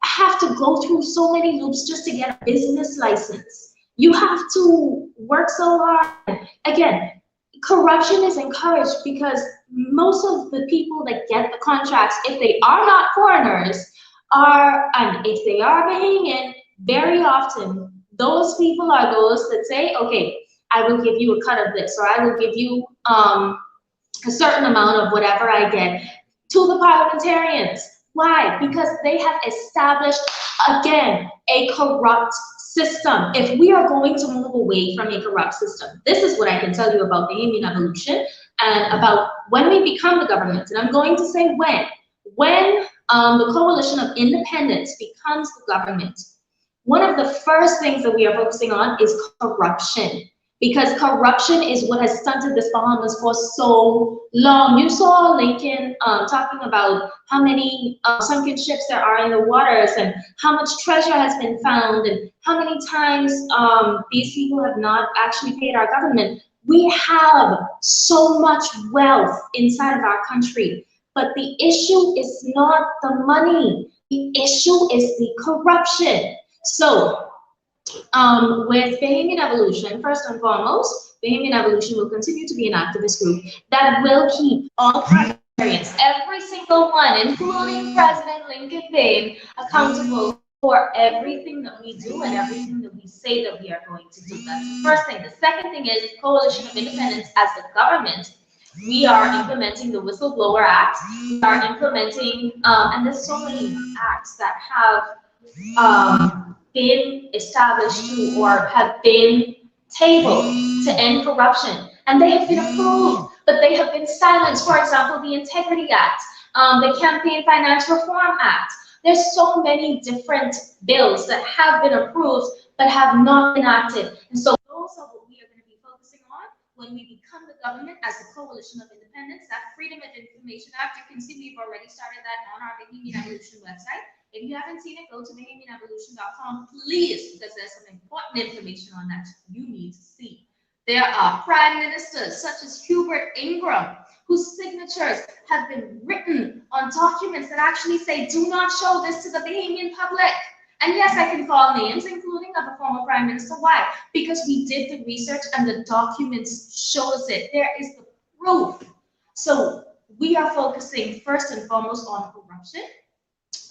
have to go through so many loops just to get a business license. You have to work so hard. Again, corruption is encouraged because most of the people that get the contracts, if they are not foreigners, and if they are Bahamian, very often those people are those that say, okay, I will give you a cut of this, or I will give you a certain amount of whatever I get to the parliamentarians. Why? Because they have established, again, a corrupt system. If we are going to move away from a corrupt system, this is what I can tell you about Bahamian evolution and about when we become the government. And I'm going to say when. When the coalition of independence becomes the government, one of the first things that we are focusing on is corruption, because corruption is what has stunted this Bahamas for so long. You saw Lincoln talking about how many sunken ships there are in the waters and how much treasure has been found and how many times these people have not actually paid our government. We have so much wealth inside of our country, but the issue is not the money. The issue is the corruption. So with Bahamian Evolution, first and foremost, Bahamian Evolution will continue to be an activist group that will keep all parliamentarians, every single one, including President Lincoln Bain, accountable for everything that we do and everything that we say that we are going to do. That's the first thing. The second thing is Coalition of Independence as the government. We are implementing the Whistleblower Act. We are implementing, and there's so many acts that have been established to or have been tabled to end corruption, and they have been approved, but they have been silenced. For example, the Integrity Act, the Campaign Finance Reform Act. There's so many different bills that have been approved but have not been enacted, and so those are what we are going to be focusing on when we become the government as a coalition of independence. That Freedom of Information Act, you can see we've already started that on our Bahamian Evolution website. If you haven't seen it, go to BahamianEvolution.com, please, because there's some important information on that you need to see. There are prime ministers such as Hubert Ingram, whose signatures have been written on documents that actually say, do not show this to the Bahamian public. And yes, I can call names, including of a former prime minister. Why? Because we did the research and the documents shows it. There is the proof. So we are focusing first and foremost on corruption.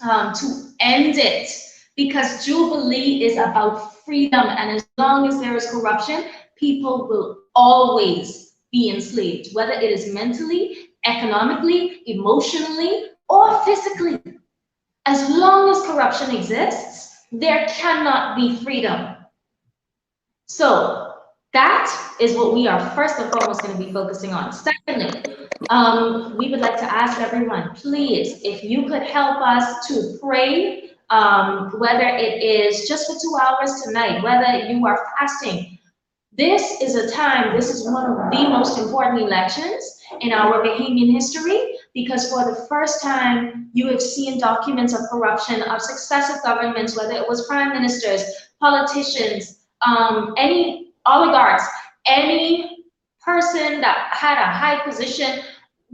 To end it, because Jubilee is about freedom, and as long as there is corruption, people will always be enslaved, whether it is mentally, economically, emotionally, or physically. As long as corruption exists, there cannot be freedom. So that is what we are first and foremost going to be focusing on. Secondly, we would like to ask everyone, please, if you could help us to pray, whether it is just for 2 hours tonight, whether you are fasting. This is a time, this is one of the most important elections in our Bahamian history, because for the first time, you have seen documents of corruption of successive governments, whether it was prime ministers, politicians, any oligarchs, any person that had a high position.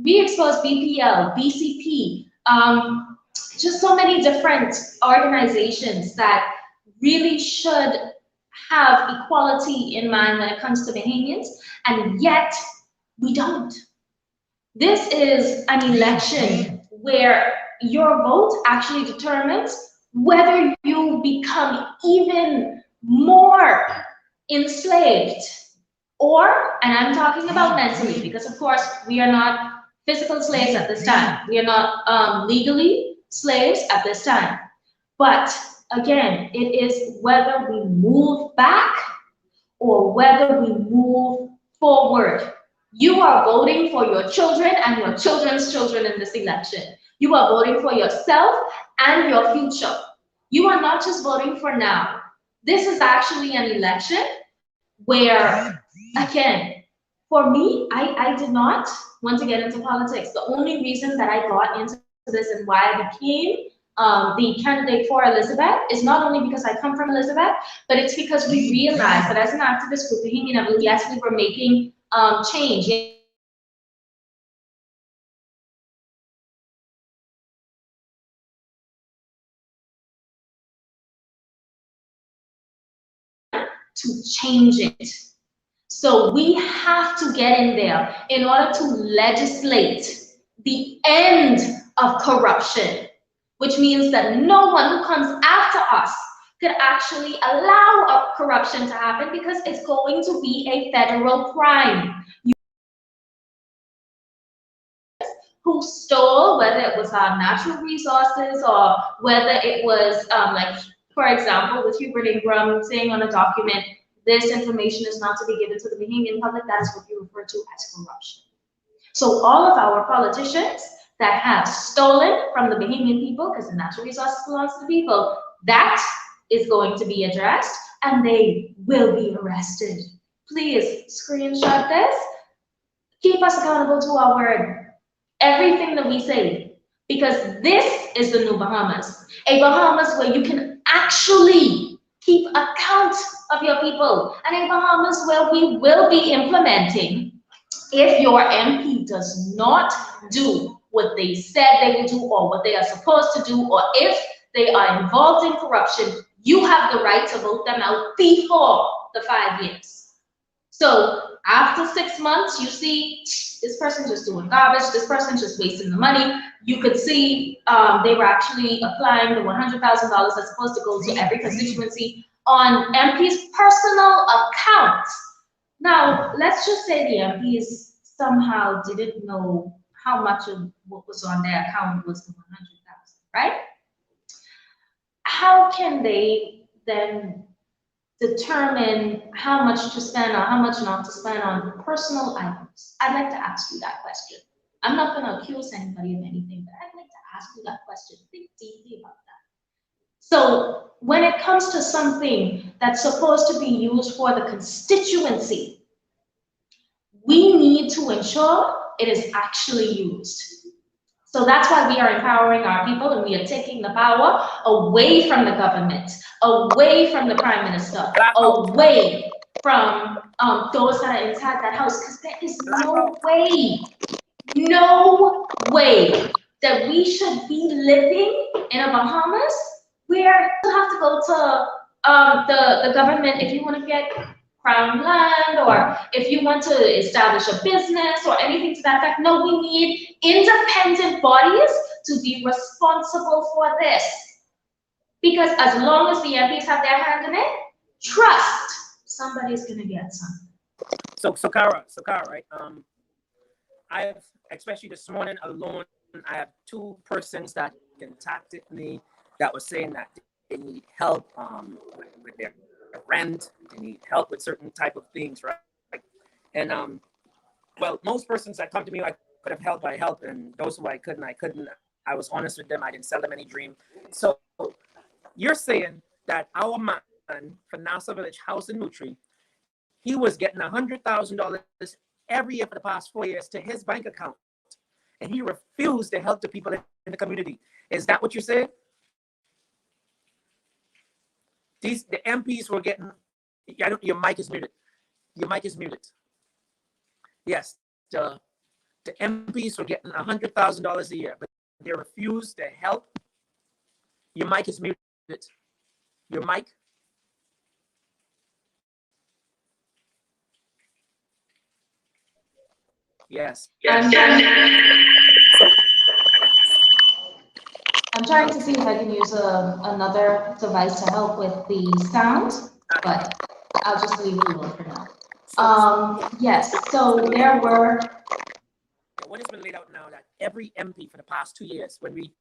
We exposed BPL, BCP, just so many different organizations that really should have equality in mind when it comes to Bahamians, and yet we don't. This is an election where your vote actually determines whether you become even more enslaved, or, and I'm talking about mentally, because of course we are not physical slaves at this time. We are not legally slaves at this time. But again, it is whether we move back or whether we move forward. You are voting for your children and your children's children in this election. You are voting for yourself and your future. You are not just voting for now. This is actually an election where, again, for me, I did not want to get into politics. The only reason that I got into this and why I became the candidate for Elizabeth is not only because I come from Elizabeth, but it's because we realized that as an activist group, yes, we were making change. change it. So we have to get in there in order to legislate the end of corruption, which means that no one who comes after us could actually allow corruption to happen, because it's going to be a federal crime. Who stole, whether it was our natural resources or whether it was, like, for example, with Hubert Ingram saying on a document, this information is not to be given to the Bahamian public, that is what you refer to as corruption. So all of our politicians that have stolen from the Bahamian people, because the natural resources belongs to the people, that is going to be addressed and they will be arrested. Please screenshot this. Keep us accountable to our word. Everything that we say, because this is the new Bahamas, a Bahamas where you can actually keep account of your people, and a Bahamas where we will be implementing, if your MP does not do what they said they will do or what they are supposed to do, or if they are involved in corruption, you have the right to vote them out before the 5 years. So after 6 months, you see this person just doing garbage, this person just wasting the money. You could see they were actually applying the $100,000 that's supposed to go to every constituency on MP's personal account. Now, let's just say the MPs somehow didn't know how much of what was on their account was the 100,000, right? How can they then determine how much to spend or how much not to spend on personal items? I'd like to ask you that question. I'm not going to accuse anybody of anything, but I'd like to ask you that question. Think deeply about that. So when it comes to something that's supposed to be used for the constituency, we need to ensure it is actually used. So that's why we are empowering our people, and we are taking the power away from the government, away from the prime minister, away from those that are inside that house, because there is no way that we should be living in a Bahamas where you have to go to the government if you want to get crown land, or if you want to establish a business or anything to that effect. No, we need independent bodies to be responsible for this. Because as long as the MPs have their hand in it, trust, somebody's gonna get something. So Kara, right? I've, especially this morning alone, I have 2 persons that contacted me that was saying that they need help with their rent, they need help with certain type of things, right? And well, most persons that come to me, I could have helped, I helped, and those who I couldn't. I was honest with them. I didn't sell them any dream. So you're saying that our man for Nassau Village House in Nutri, he was getting $100,000 every year for the past 4 years to his bank account, and he refused to help the people in the community. Is that what you're saying? The MPs were getting. Your mic is muted. Your mic is muted. Yes, the MPs were getting $100,000 a year, but they refused to help. Your mic is muted. Your mic. Yes. I'm trying to see if I can use another device to help with the sound, but I'll just leave it alone for now. Yes, so there were. What has been laid out now that every MP for the past 2 years, when we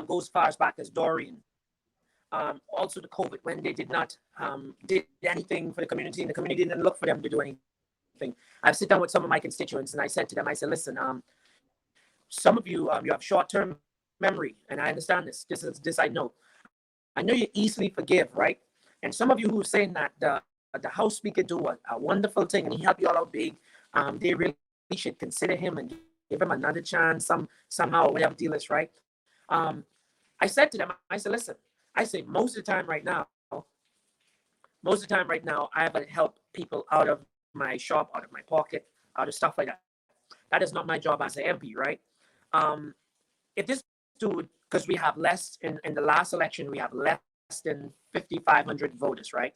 go as far as back as Dorian, also the COVID, when they did not did anything for the community, and the community didn't look for them to do anything. I've sit down with some of my constituents and I said to them, I said, listen, some of you, you have short-term memory, and I understand this. This I know. I know you easily forgive, right? And some of you who are saying that the House Speaker do a wonderful thing and he helped you all out big, they really should consider him and give him another chance somehow, whatever deal is, right? I said to them, I said, listen, I say most of the time right now, I have to help people out of my shop, out of my pocket, out of stuff like that. That is not my job as an MP, right? If this dude, because we have less in the last election, we have less than 5,500 voters, right?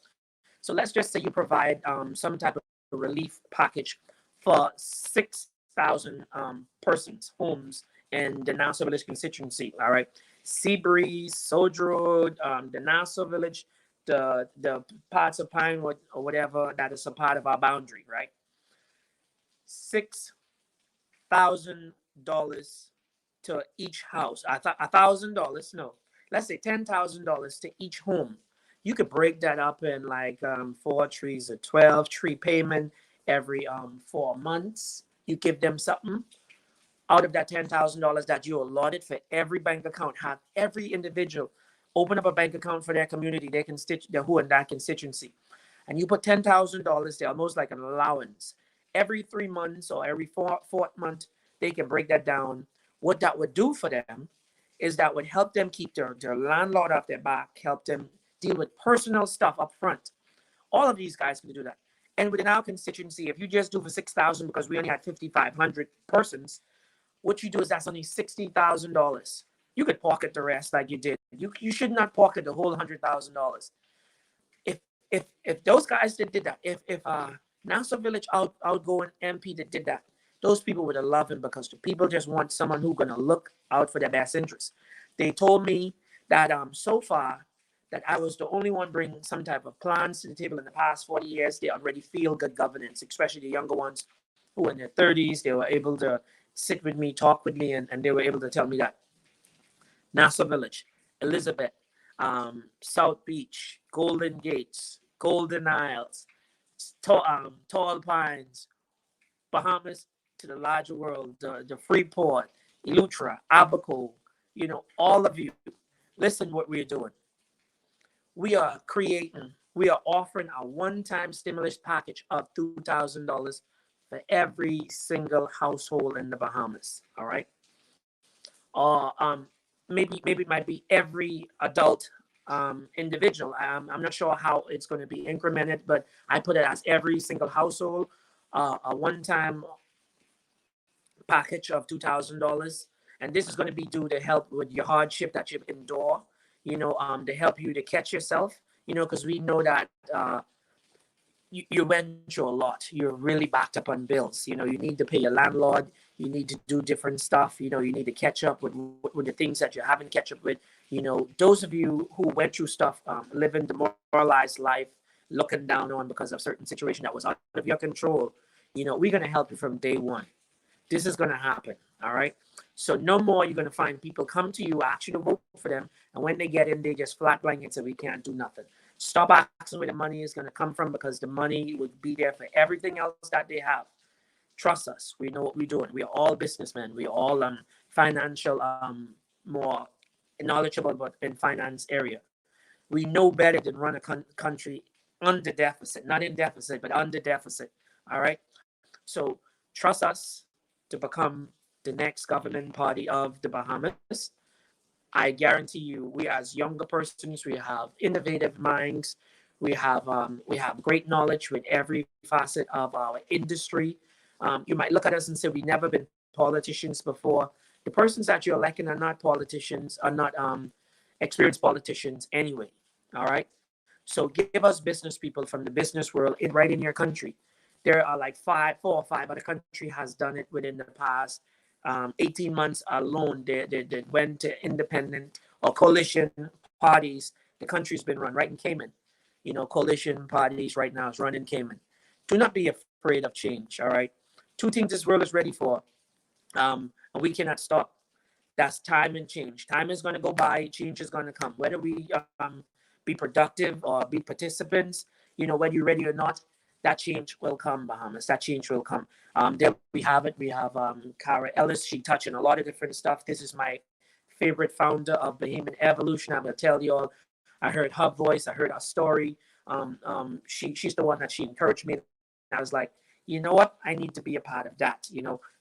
So let's just say you provide some type of relief package for 6,000 persons, homes in the Nassau Village constituency. All right. Seabreeze, Soldier Road, the Nassau Village, the parts of Pinewood or whatever that is a part of our boundary, right? $6,000 to each house. I thought $1,000. No, let's say $10,000 to each home. You could break that up in like 4 trees, a 12 tree payment every 4 months. You give them something out of that $10,000 that you allotted for every bank account. Have every individual open up a bank account for their community, their who in that constituency, and you put $10,000 there, almost like an allowance. Every 3 months or every fourth month, they can break that down. What that would do for them is that would help them keep their landlord off their back, help them deal with personal stuff up front. All of these guys can do that. And within our constituency, if you just do for 6,000 because we only had 5,500 persons, what you do is that's only $60,000. You could pocket the rest like you did. You should not pocket the whole $100,000. If those guys that did that, if Nassau Village outgoing MP that did that, those people would have loved him because the people just want someone who's gonna look out for their best interests. They told me that so far that I was the only one bringing some type of plans to the table in the past 40 years. They already feel good governance, especially the younger ones who in their 30s. They were able to sit with me, talk with me, and they were able to tell me that Nassau Village, Elizabeth, South Beach, Golden Gates, Golden Isles, Tall Pines, Bahamas to the larger world, the Freeport, Eleuthera, Abaco, all of you, listen what we're doing. We are offering a one-time stimulus package of $2,000 for every single household in the Bahamas. All right. Or maybe it might be every adult individual. I'm not sure how it's going to be incremented, but I put it as every single household, a one-time package of $2,000, and this is going to be due to help with your hardship that you endure. To help you to catch yourself. Because we know that you went through a lot. You're really backed up on bills. You need to pay your landlord. You need to do different stuff. You need to catch up with the things that you haven't catch up with. Those of you who went through stuff, living demoralized life, looking down on because of certain situation that was out of your control. We're gonna help you from day one. This is gonna happen. All right. So no more. You're gonna find people come to you, ask you to vote for them, and when they get in, they just flat blanket say we can't do nothing. Stop asking where the money is going to come from because the money would be there for everything else that they have. Trust us. We know what we're doing. We are all businessmen. We are all financial, more knowledgeable about in finance area. We know better than run a country under deficit, not in deficit, but under deficit. All right. So trust us to become the next government party of the Bahamas. I guarantee you, we as younger persons, we have innovative minds. We have great knowledge with every facet of our industry. You might look at us and say we never been politicians before. The persons that you're electing are not politicians, are not experienced politicians anyway. All right. So give us business people from the business world right in your country. There are like 4 or 5 other country has done it within the past 18 months alone. They went to independent or coalition parties. The country's been run right in Cayman. Coalition parties right now is run in Cayman. Do not be afraid of change. All right. Two things this world is ready for, and we cannot stop. That's time and change. Time is going to go by. Change is going to come. Whether we be productive or be participants, whether you're ready or not, that change will come, Bahamas. That change will come. There we have it. We have Cara Ellis. She touching a lot of different stuff. This is my favorite founder of Bahamian Evolution. I'm going to tell you all. I heard her voice. I heard her story. She's the one that she encouraged me. I was like, you know what? I need to be a part of that,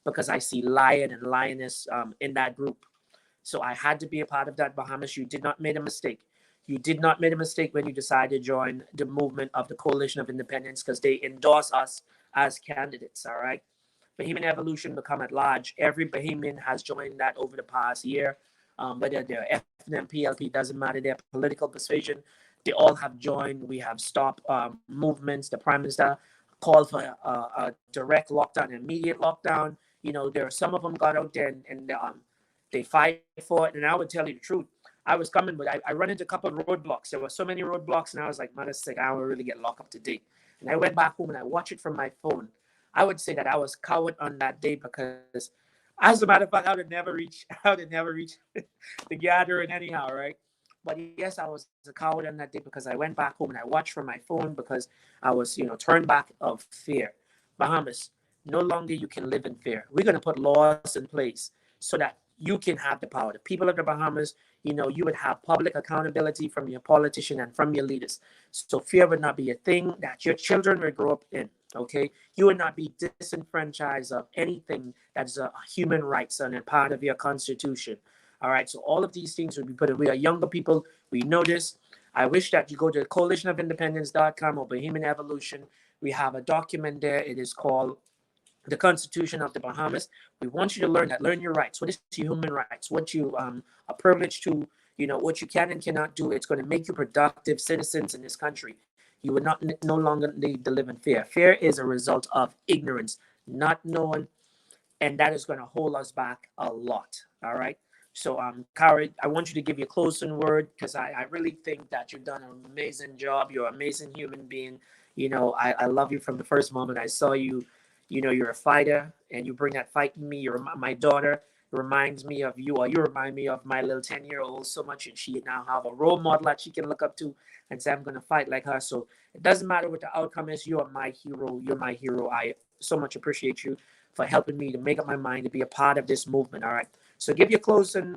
because I see lion and lioness in that group. So I had to be a part of that, Bahamas. You did not make a mistake. You did not make a mistake when you decided to join the movement of the Coalition of Independence because they endorse us as candidates, all right? Bahamian Evolution become at large. Every Bahamian has joined that over the past year. Whether they're FNM, PLP, doesn't matter their political persuasion. they all have joined. We have stopped movements. The prime minister called for a direct lockdown, immediate lockdown. There are some of them got out there and they fight for it. And I would tell you the truth. I was coming, but I run into a couple of roadblocks. There were so many roadblocks, and I was like, man, it's like I don't really get locked up today. And I went back home and I watched it from my phone. I would say that I was coward on that day because, as a matter of fact, I would have never reached the gathering anyhow, right? But yes, I was a coward on that day because I went back home and I watched from my phone because I was, turned back of fear. Bahamas, no longer you can live in fear. We're going to put laws in place so that you can have the power. The people of the Bahamas, you would have public accountability from your politician and from your leaders. So fear would not be a thing that your children would grow up in. Okay, you would not be disenfranchised of anything that's a human rights and a part of your constitution. All right, so all of these things would be put in. We are younger people. We know this. I wish that you go to coalitionofindependence.com or Bohemian Evolution. We have a document there. It is called the Constitution of the Bahamas. We want you to learn that. Learn your rights. What is your human rights? What you are privileged to, what you can and cannot do. It's going to make you productive citizens in this country. You would not no longer need to live in fear. Fear is a result of ignorance, not knowing, and that is going to hold us back a lot. All right. So, Kari, I want you to give your closing word because I really think that you've done an amazing job. You're an amazing human being. I love you from the first moment I saw you. You're a fighter and you bring that fight in me. You're my daughter reminds me of you, or you remind me of my little 10-year-old so much, and she now have a role model that she can look up to and say, I'm going to fight like her. So it doesn't matter what the outcome is. You are my hero. You're my hero. I so much appreciate you for helping me to make up my mind to be a part of this movement. All right. So give your closing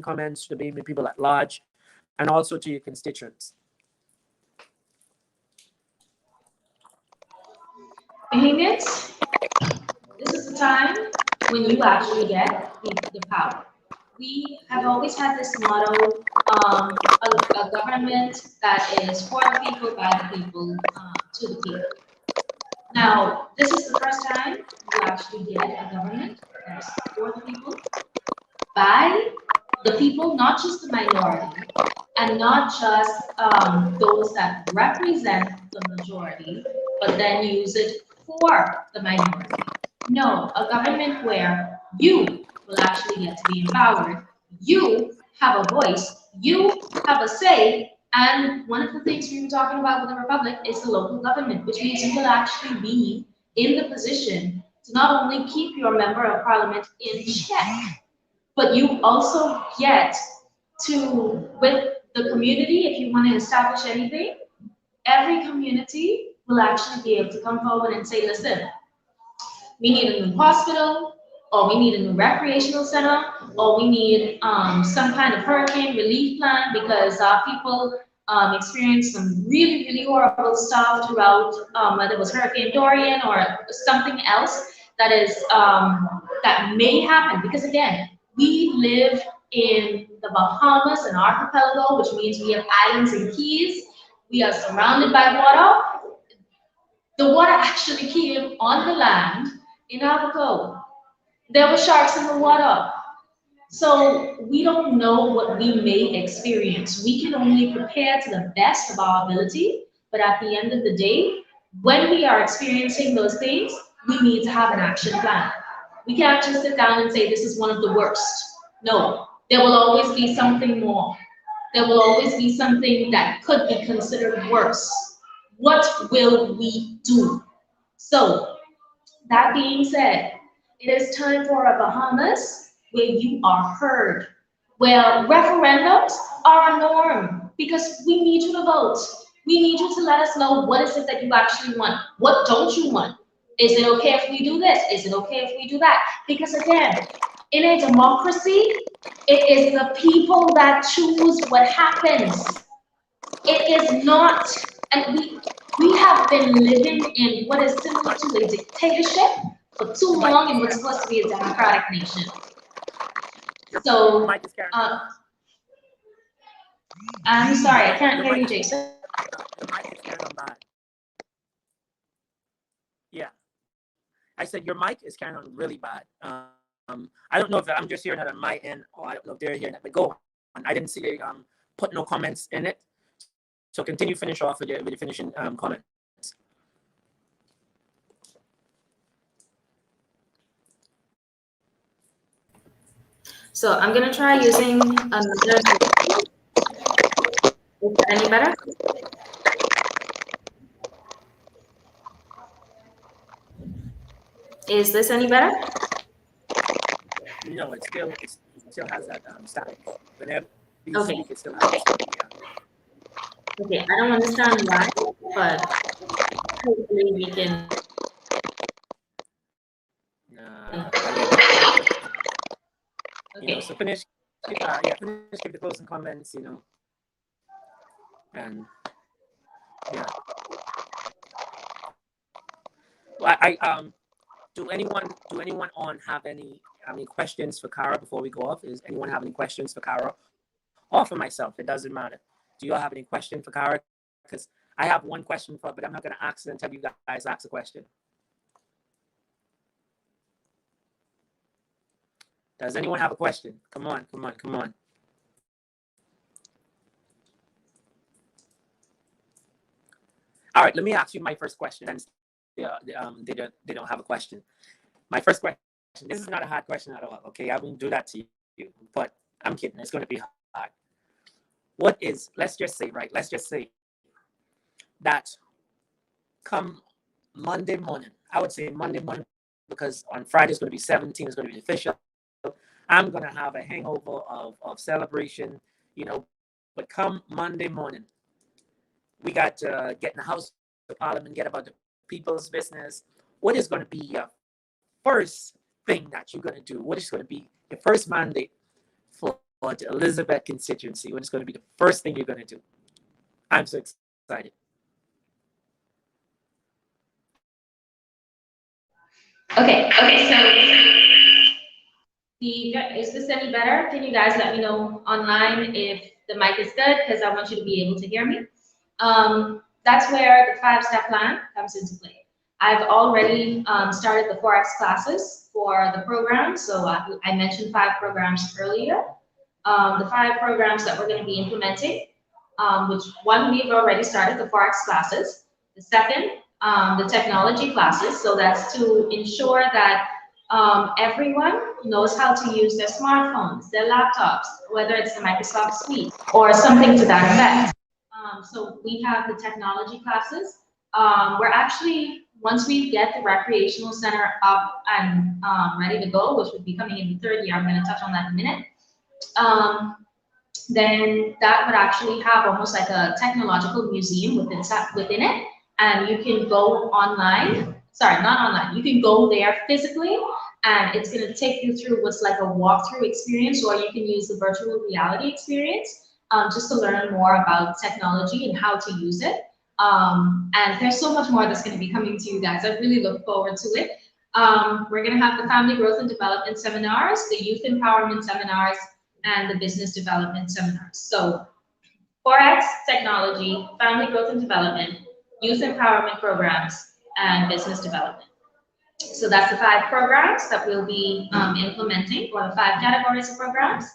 comments to the Bahamian people at large and also to your constituents. Bahamians, this is the time when you actually get the power. We have always had this motto, a government that is for the people, by the people, to the people. Now, this is the first time you actually get a government that is for the people, by the people, not just the minority, and not just those that represent the majority, but then use it for the minority. No, a government where you will actually get to be empowered. You have a voice, you have a say, and one of the things we were talking about with the Republic is the local government, which means you will actually be in the position to not only keep your member of parliament in check, but you also get to, with the community, if you want to establish anything, every community will actually be able to come forward and say, listen, we need a new hospital, or we need a new recreational center, or we need some kind of hurricane relief plan because people experienced some really, really horrible stuff throughout, whether it was Hurricane Dorian or something else that is that may happen. Because again, we live in the Bahamas, an archipelago, which means we have islands and keys. We are surrounded by water. The water actually came on the land in Abaco. There were sharks in the water. So we don't know what we may experience. We can only prepare to the best of our ability, but at the end of the day, when we are experiencing those things, we need to have an action plan. We can't just sit down and say this is one of the worst. No, there will always be something more. There will always be something that could be considered worse. What will we do? So, that being said, it is time for a Bahamas where you are heard, where referendums are a norm, because we need you to vote. We need you to let us know what is it that you actually want. What don't you want? Is it okay if we do this? Is it okay if we do that? Because again, in a democracy, it is the people that choose what happens. It is not, and we have been living in what is similar to a dictatorship for too long in what's supposed to be a democratic nation. So, I'm sorry, I can't hear you, Jason. The mic is kind of bad. Yeah, I said your mic is kind of really bad. I don't know if I'm just hearing that on my end, or I don't know if they're hearing that. But go on. I didn't see put no comments in it. So continue, finish off with the finishing comments. So I'm gonna try using another. Is that any better? Is this any better? No, it still has that static. Whenever you Okay. speak, it still has static. Yeah. Okay, I don't understand why, but hopefully we can. You know, so finish. Finish with the closing comments. You know, and yeah. Well, do anyone on have any questions for Kara before we go off? Is anyone have any questions for Kara or for myself? It doesn't matter. Do you all have any question for Kara? Because I have one question for her, but I'm not going to ask it until you guys ask a question. Does anyone have a question? Come on. All right, let me ask you my first question. And they don't have a question. My first question. This is not a hard question at all. Okay, I won't do that to you. But I'm kidding. It's going to be hard. What is? Let's just say that come Monday morning. I would say Monday morning because on Friday it's going to be 17. It's going to be official. I'm going to have a hangover of celebration, you know. But come Monday morning, we got to get in the House of Parliament, get about the people's business. What is going to be your first thing that you're going to do? What is going to be your first mandate for the Elizabeth constituency? What is going to be the first thing you're going to do? I'm so excited. Okay, so is this any better? Can you guys let me know online if the mic is good? Because I want you to be able to hear me. That's where the 5-step plan comes into play. I've already started the Forex classes for the program. So I mentioned 5 programs earlier. The 5 programs that we're going to be implementing, which one we've already started, the Forex classes. The second, the technology classes. So that's to ensure that everyone knows how to use their smartphones, their laptops, whether it's the Microsoft Suite or something to that effect. So we have the technology classes. We're actually, once we get the recreational center up and ready to go, which would be coming in the 3rd year, I'm going to touch on that in a minute. Then that would actually have almost like a technological museum within it, and you can go online. Sorry, not online. You can go there physically, and it's going to take you through what's like a walkthrough experience, or you can use the virtual reality experience just to learn more about technology and how to use it. And there's so much more that's going to be coming to you guys. I really look forward to it. We're going to have the family growth and development seminars, the youth empowerment seminars, and the business development seminars. So Forex, technology, family growth and development, youth empowerment programs, and business development. So that's the 5 programs that we'll be implementing, or the 5 categories of programs.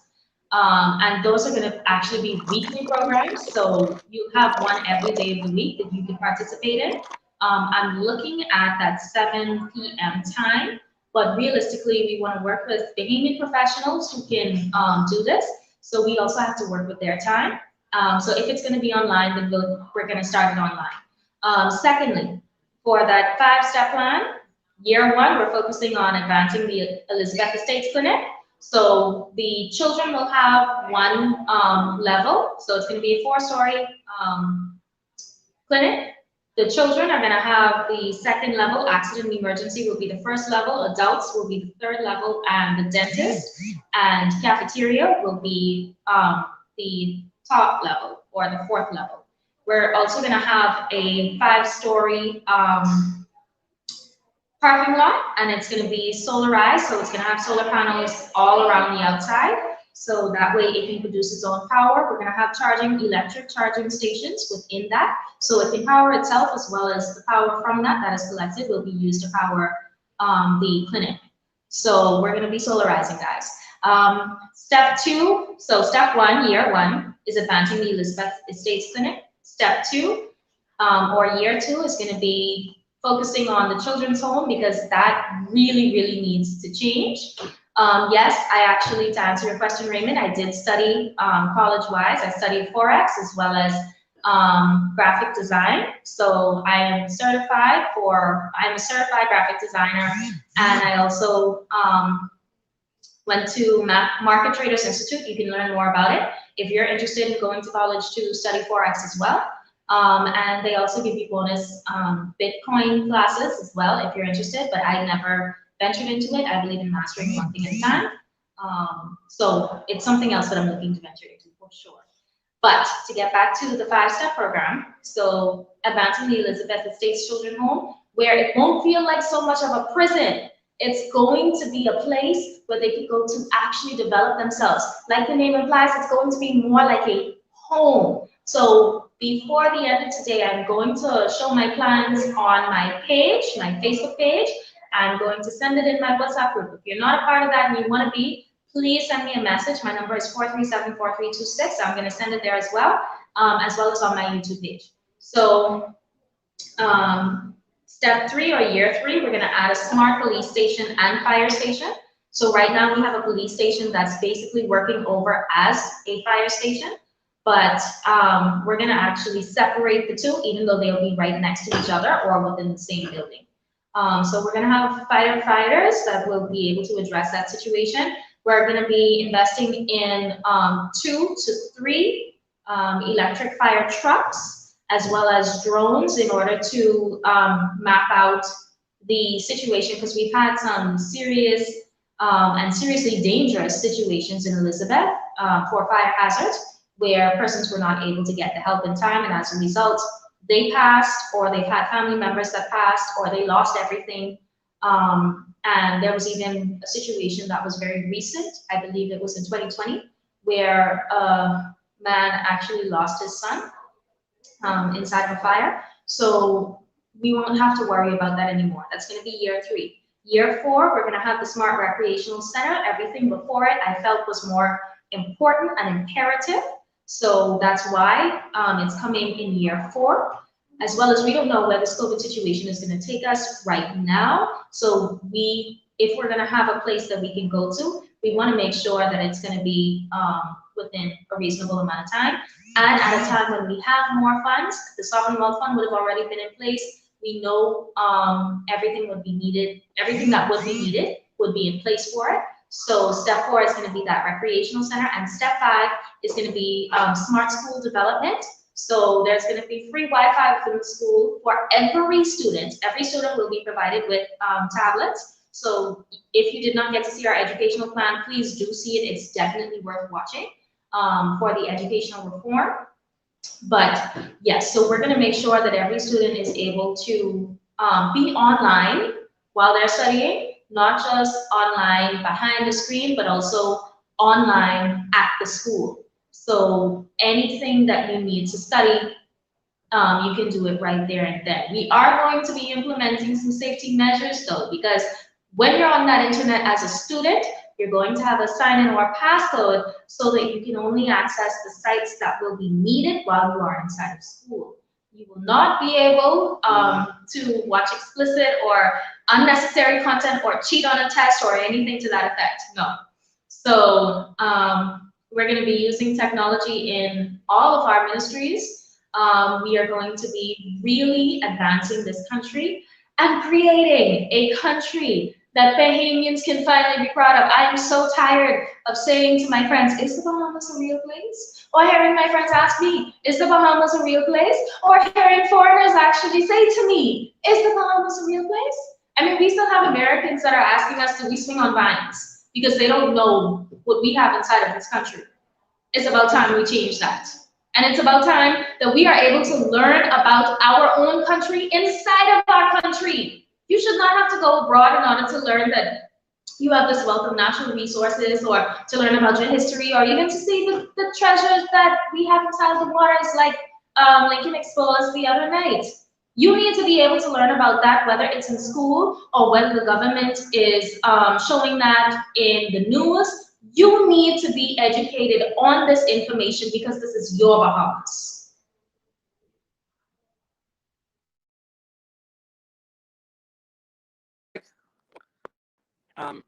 And those are going to actually be weekly programs. So you have one every day of the week that you can participate in. I'm looking at that 7 p.m. time, but realistically, we want to work with Bahamian professionals who can do this. So we also have to work with their time. So if it's going to be online, then we're going to start it online. Secondly, for that 5-step plan, year 1, we're focusing on advancing the Elizabeth Estates Clinic. So the children will have 1 level. So it's going to be a 4-story clinic. The children are going to have the 2nd level. Accident and emergency will be the 1st level. Adults will be the 3rd level, and the dentist and cafeteria will be the top level, or the 4th level. We're also going to have a 5-story parking lot, and it's going to be solarized, so it's going to have solar panels all around the outside, so that way it can produce its own power. We're going to have electric charging stations within that, so it can power itself, as well as the power from that is collected will be used to power the clinic. So we're going to be solarizing, guys. Step 2, so step 1, year 1, is advancing the Elizabeth Estates Clinic. step 2 or year 2 is going to be focusing on the children's home because that really, really needs to change. Yes, I actually, to answer your question, Raymond, I did study college-wise. I studied Forex as well as graphic design. So I'm a certified graphic designer, and I also went to Market Traders Institute. You can learn more about it if you're interested in going to college to study Forex as well. And they also give you bonus Bitcoin classes as well if you're interested, but I never ventured into it. I believe in mastering one thing at a time. So it's something else that I'm looking to venture into for sure. But to get back to the 5-step program, so advancing the Elizabeth Estates Children Home, where it won't feel like so much of a prison. It's going to be a place where they can go to actually develop themselves. Like the name implies, it's going to be more like a home. So before the end of today, I'm going to show my plans on my page, my Facebook page. I'm going to send it in my WhatsApp group. If you're not a part of that and you want to be, please send me a message. My number is 437-4326. I'm going to send it there as well as on my YouTube page. So step 3 or year 3, we're going to add a smart police station and fire station. So right now we have a police station that's basically working over as a fire station, but we're going to actually separate the two, even though they'll be right next to each other or within the same building. So we're going to have firefighters that will be able to address that situation. We're going to be investing in 2 to 3 electric fire trucks, as well as drones in order to map out the situation, because we've had some serious and seriously dangerous situations in Elizabeth for fire hazards where persons were not able to get the help in time, and as a result, they passed, or they've had family members that passed, or they lost everything. And there was even a situation that was very recent, I believe it was in 2020, where a man actually lost his son inside of a fire. So we won't have to worry about that anymore. That's going to be year 3. Year 4, we're going to have the Smart Recreational Center. Everything before it I felt was more important and imperative. So that's why it's coming in year 4. As well as we don't know where this COVID situation is going to take us right now. So if we're going to have a place that we can go to, we want to make sure that it's going to be within a reasonable amount of time. And at a time when we have more funds, the Sovereign Wealth Fund would have already been in place. We know everything would be needed, everything that would be needed would be in place for it. So step 4 is going to be that recreational center, and step 5 is going to be smart school development. So there's going to be free Wi-Fi within the school for every student. Every student will be provided with tablets. So if you did not get to see our educational plan, please do see it. It's definitely worth watching for the educational reform. But yes, so we're going to make sure that every student is able to be online while they're studying, not just online behind the screen, but also online at the school. So anything that you need to study, you can do it right there and then. We are going to be implementing some safety measures though, because when you're on that internet as a student, you're going to have a sign-in or passcode so that you can only access the sites that will be needed while you are inside of school. You will not be able to watch explicit or unnecessary content or cheat on a test or anything to that effect, no. So we're going to be using technology in all of our ministries. We are going to be really advancing this country and creating a country that Bahamians can finally be proud of. I am so tired of saying to my friends, is the Bahamas a real place? Or hearing my friends ask me, is the Bahamas a real place? Or hearing foreigners actually say to me, is the Bahamas a real place? I mean, we still have Americans that are asking us, do we swing on vines? Because they don't know what we have inside of this country. It's about time we change that. And it's about time that we are able to learn about our own country inside of our country. You should not have to go abroad in order to learn that you have this wealth of natural resources, or to learn about your history, or even to see the treasures that we have inside the waters, like Lincoln exposed the other night. You need to be able to learn about that, whether it's in school or whether the government is showing that in the news. You need to be educated on this information because this is your Bahamas.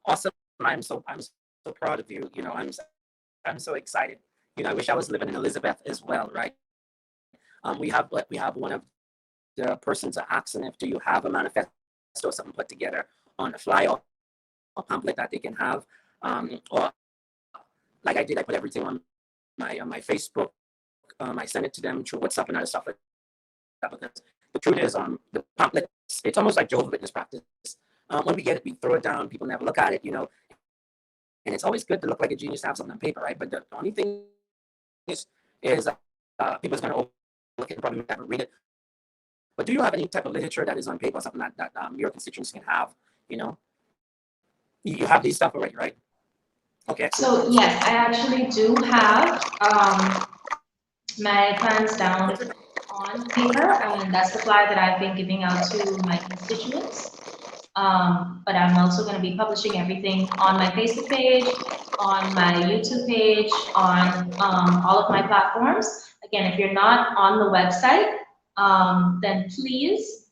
Awesome. I'm so proud of you. I'm so excited. I wish I was living in Elizabeth as well, right? We have one of the persons are asking if do you have a manifesto or something put together on a flyer or pamphlet that they can have, or like I did, I put everything on my Facebook. I sent it to them through WhatsApp and other stuff like that. Because the truth is, the pamphlets, it's almost like Jehovah's Witness practice. When we get it, we throw it down. People never look at it, and it's always good to look like a genius to have something on paper, right? But the only thing is people's going to look at it, probably never read it. But do you have any type of literature that is on paper, something that your constituents can have? You know, you have these stuff already, right? Okay, So excellent. yes, I actually do have my plans down on paper, and that's the flyer that I've been giving out to my constituents. But I'm also going to be publishing everything on my Facebook page, on my YouTube page, on all of my platforms. Again, if you're not on the website, then please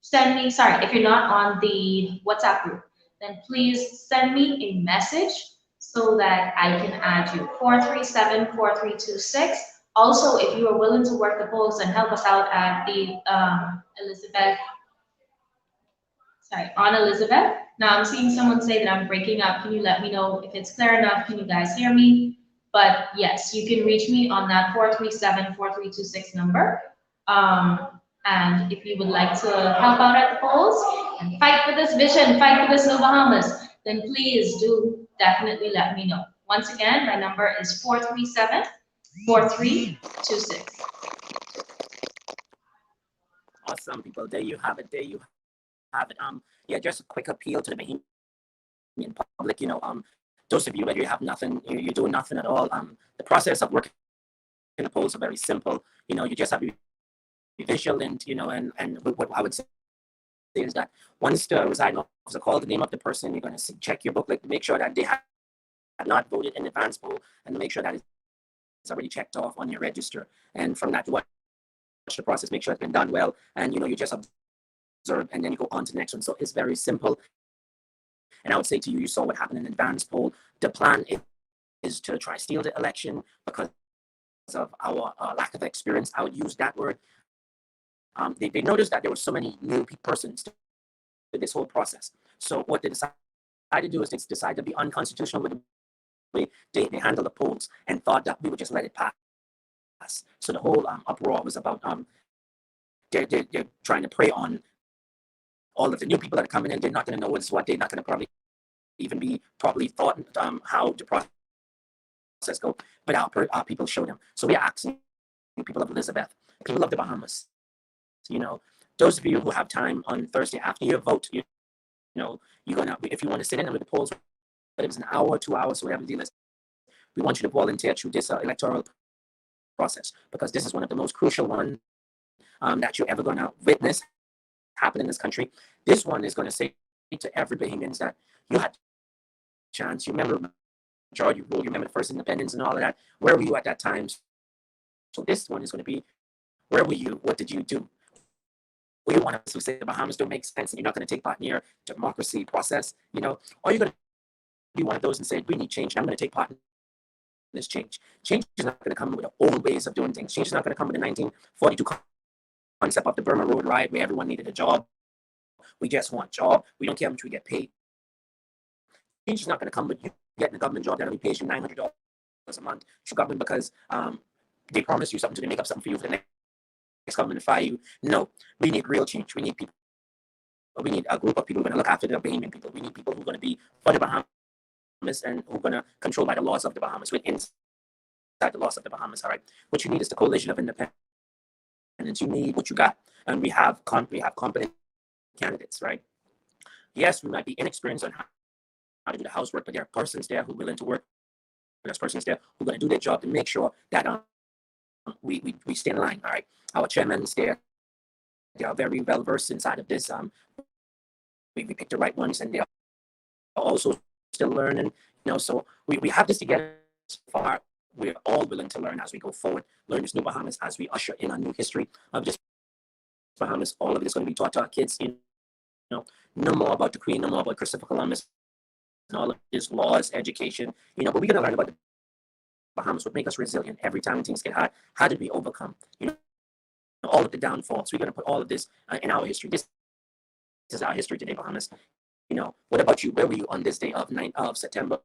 send me, sorry, if you're not on the WhatsApp group, then please send me a message so that I can add you. 437-4326. Also, if you are willing to work the polls and help us out at the Elizabeth, sorry, on Elizabeth. Now I'm seeing someone say that I'm breaking up. Can you let me know if it's clear enough? Can you guys hear me? But yes, you can reach me on that 437-4326 number. And if you would like to help out at the polls and fight for this vision, fight for this new Bahamas, then please do definitely let me know. Once again, my number is 437-4326. Awesome, people. There you have it. There you have it. Yeah, just a quick appeal to the Bahamian public. Those of you where you have nothing, you're doing nothing at all. The process of working the polls are very simple. You just have to be visual, and what I would say is that once the residing officer calls the name of the person, you're going to check your booklet to make sure that they have not voted in advance poll, and to make sure that it's already checked off on your register. And from that, you watch the process, make sure it's been done well, and you just observe, and then you go on to the next one. So it's very simple. And I would say to you, you saw what happened in advance poll. The plan is to try steal the election because of our lack of experience. I would use that word. They noticed that there were so many new persons to this whole process. So what they decided to do is they decided to be unconstitutional with the way they handle the polls, and thought that we would just let it pass. So the whole uproar was about they're trying to prey on all of the new people that are coming in. They're not going to know what's what. They're not going to probably even be properly thought how the process go. But our people showed them. So we are asking people of Elizabeth, people of the Bahamas, those of you who have time on Thursday after your vote, you're gonna, if you want to sit in with the polls, whether it's an hour, 2 hours, whatever the deal is, we want you to volunteer through this electoral process, because this is one of the most crucial ones that you're ever going to witness happen in this country. This one is going to say to every Bahamians that you had a chance. You remember majority rule, you remember the first independence and all of that. Where were you at that time? So this one is going to be, where were you? What did you do? We want us to say the Bahamas don't make sense and you're not going to take part in your democracy process, or you're going to be one of those and say, we need change, and I'm going to take part in this change. Change is not going to come with the old ways of doing things. Change is not going to come with the 1942 concept of the Burma Road ride where everyone needed a job. We just want a job. We don't care how much we get paid. Change is not going to come with you getting a government job that only pays you $900 a month to government because they promise you something, so they make up something for you for the next government to fire you. No, we need real change. We need people. We need a group of people who are going to look after the Bahamian people. We need people who are going to be for the Bahamas and who are going to control by the laws of the Bahamas, within the laws of the Bahamas. All right. What you need is the coalition of independence. You need what you got, and we have competent candidates, right? Yes, we might be inexperienced on how to do the housework, but there are persons there who are willing to work. There's persons there who are going to do their job to make sure that we stay in line. All right. Our chairman's there. They are very well versed inside of this. We picked the right ones, and they are also still learning. So we have this together so far. We're all willing to learn as we go forward, learn this new Bahamas as we usher in a new history of this Bahamas. All of it is going to be taught to our kids. No more about the Queen, no more about Christopher Columbus, and all of this laws, education, but we're going to learn about the Bahamas, what make us resilient every time things get hard. How did we overcome, all of the downfalls? We're going to put all of this in our history. This is our history today, Bahamas. What about you? Where were you on this day of September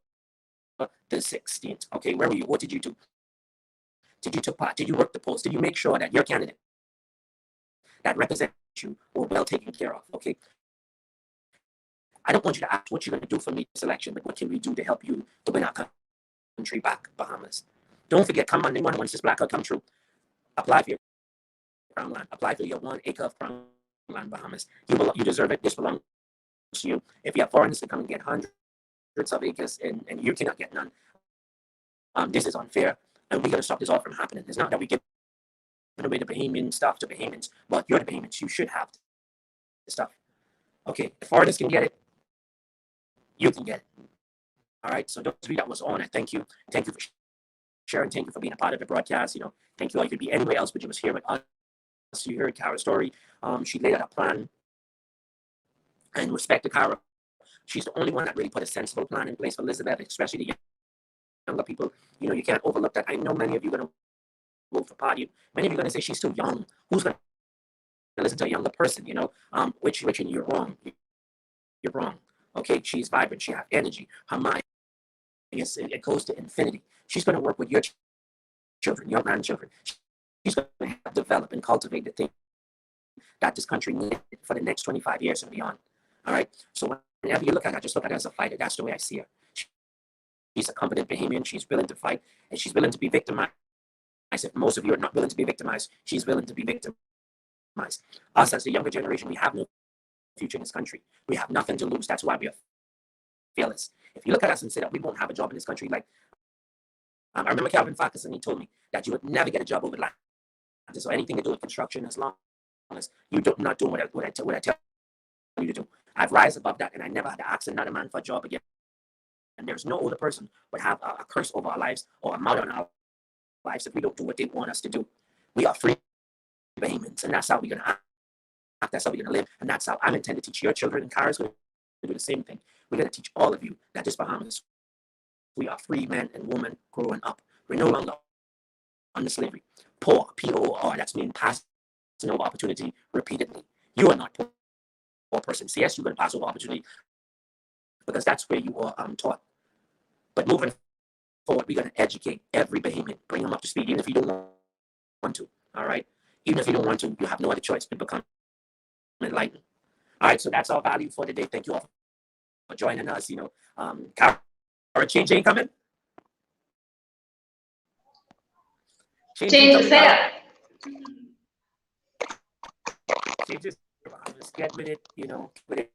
the 16th? Okay, where were you? What did you do? Did you take part? Did you work the polls? Did you make sure that your candidate that represents you were well taken care of? Okay. I don't want you to ask what you're going to do for me this election, but what can we do to help you to win our country back, Bahamas? Don't forget, come Monday morning, once this blackout come true, apply for your crown land. Apply for your 1 acre of crown land, Bahamas. You deserve it. This belongs to you. If you have foreigners to come and get hundreds of acres and you cannot get none, this is unfair, and we're going to stop this all from happening. It's not that we give away the Bahamian stuff to Bahamians, but you're the Bahamians. You should have the stuff. Okay, if foreigners can get it, you can get it. All right, so those of you that was on, I thank you. Thank you for sharing. Thank you for being a part of the broadcast. Thank you all. You could be anywhere else, but you was here with us. You heard Kara's story. She laid out a plan, and respect to Kara. She's the only one that really put a sensible plan in place for Elizabeth, especially the younger people. You can't overlook that. I know many of you are going to vote for party. Many of you are going to say she's too young. Who's going to listen to a younger person? Which you're wrong. You're wrong. Okay, she's vibrant. She has energy. Her mind it goes to infinity. She's going to work with your children, your grandchildren. She's going to develop and cultivate the thing that this country needs for the next 25 years and beyond. All right. So whenever you look at her, just look at her as a fighter. That's the way I see her. She's a competent Bahamian. She's willing to fight, and she's willing to be victimized. If most of you are not willing to be victimized, she's willing to be victimized. Us as the younger generation, we have no future in this country. We have nothing to lose. That's why we are fearless. If you look at us and say that we won't have a job in this country, like I remember Calvin Farkason, he told me that you would never get a job over land. So anything to do with construction, as long as you're not doing what I tell you to do. I've rise above that, and I never had to ask another man for a job again. And there's no other person would have a curse over our lives or a mouth on our lives if we don't do what they want us to do. We are free Bahamians, and that's how we're going to act. That's how we're going to live, and that's how I'm intended to teach your children. And Kara's going to do the same thing. We're going to teach all of you that this Bahamas, we are free men and women growing up. We're no longer under slavery. Poor, P-O-R, that's mean passing over opportunity repeatedly. You are not poor person. So yes, you're going to pass over opportunity because that's where you are taught. But moving forward, we're going to educate every Bahamian, bring them up to speed, even if you don't want to. All right? Even if you don't want to, you have no other choice but become enlightened. All right, so that's our value for today. Thank you all for joining us. Kara, change ain't coming. Change the setup. Changes. Just get with it. With it.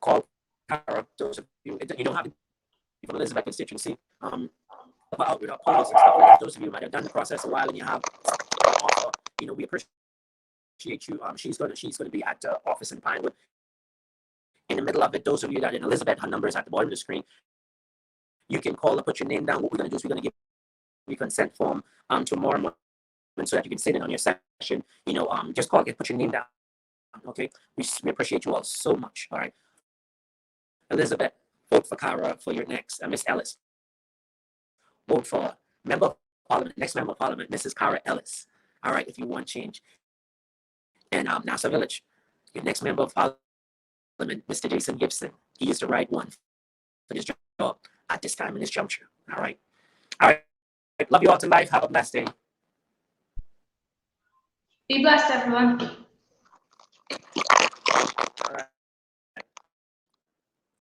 Call Kara. Those of you don't have to be from Elizabeth constituency. About with our polls and stuff like that. Those of you might have done the process a while and you have offer. We appreciate you. She's gonna be at the office in Pinewood. In the middle of it, those of you that in Elizabeth, her number is at the bottom of the screen. You can call her, put your name down. What we're going to do is we're going to give you a consent form tomorrow morning so that you can sit in on your session. Just call, put your name down. Okay, we appreciate you all so much. All right, Elizabeth, vote for Kara for your next. Miss Ellis, vote for member of Parliament, next member of Parliament, Mrs. Kara Ellis. All right, if you want change. And Nassau Village, your next member of Parliament, Mr. Jason Gibson. He is the right one for this job at this time in this juncture. All right. Love you all to life. Have a blessed day. Be blessed, everyone.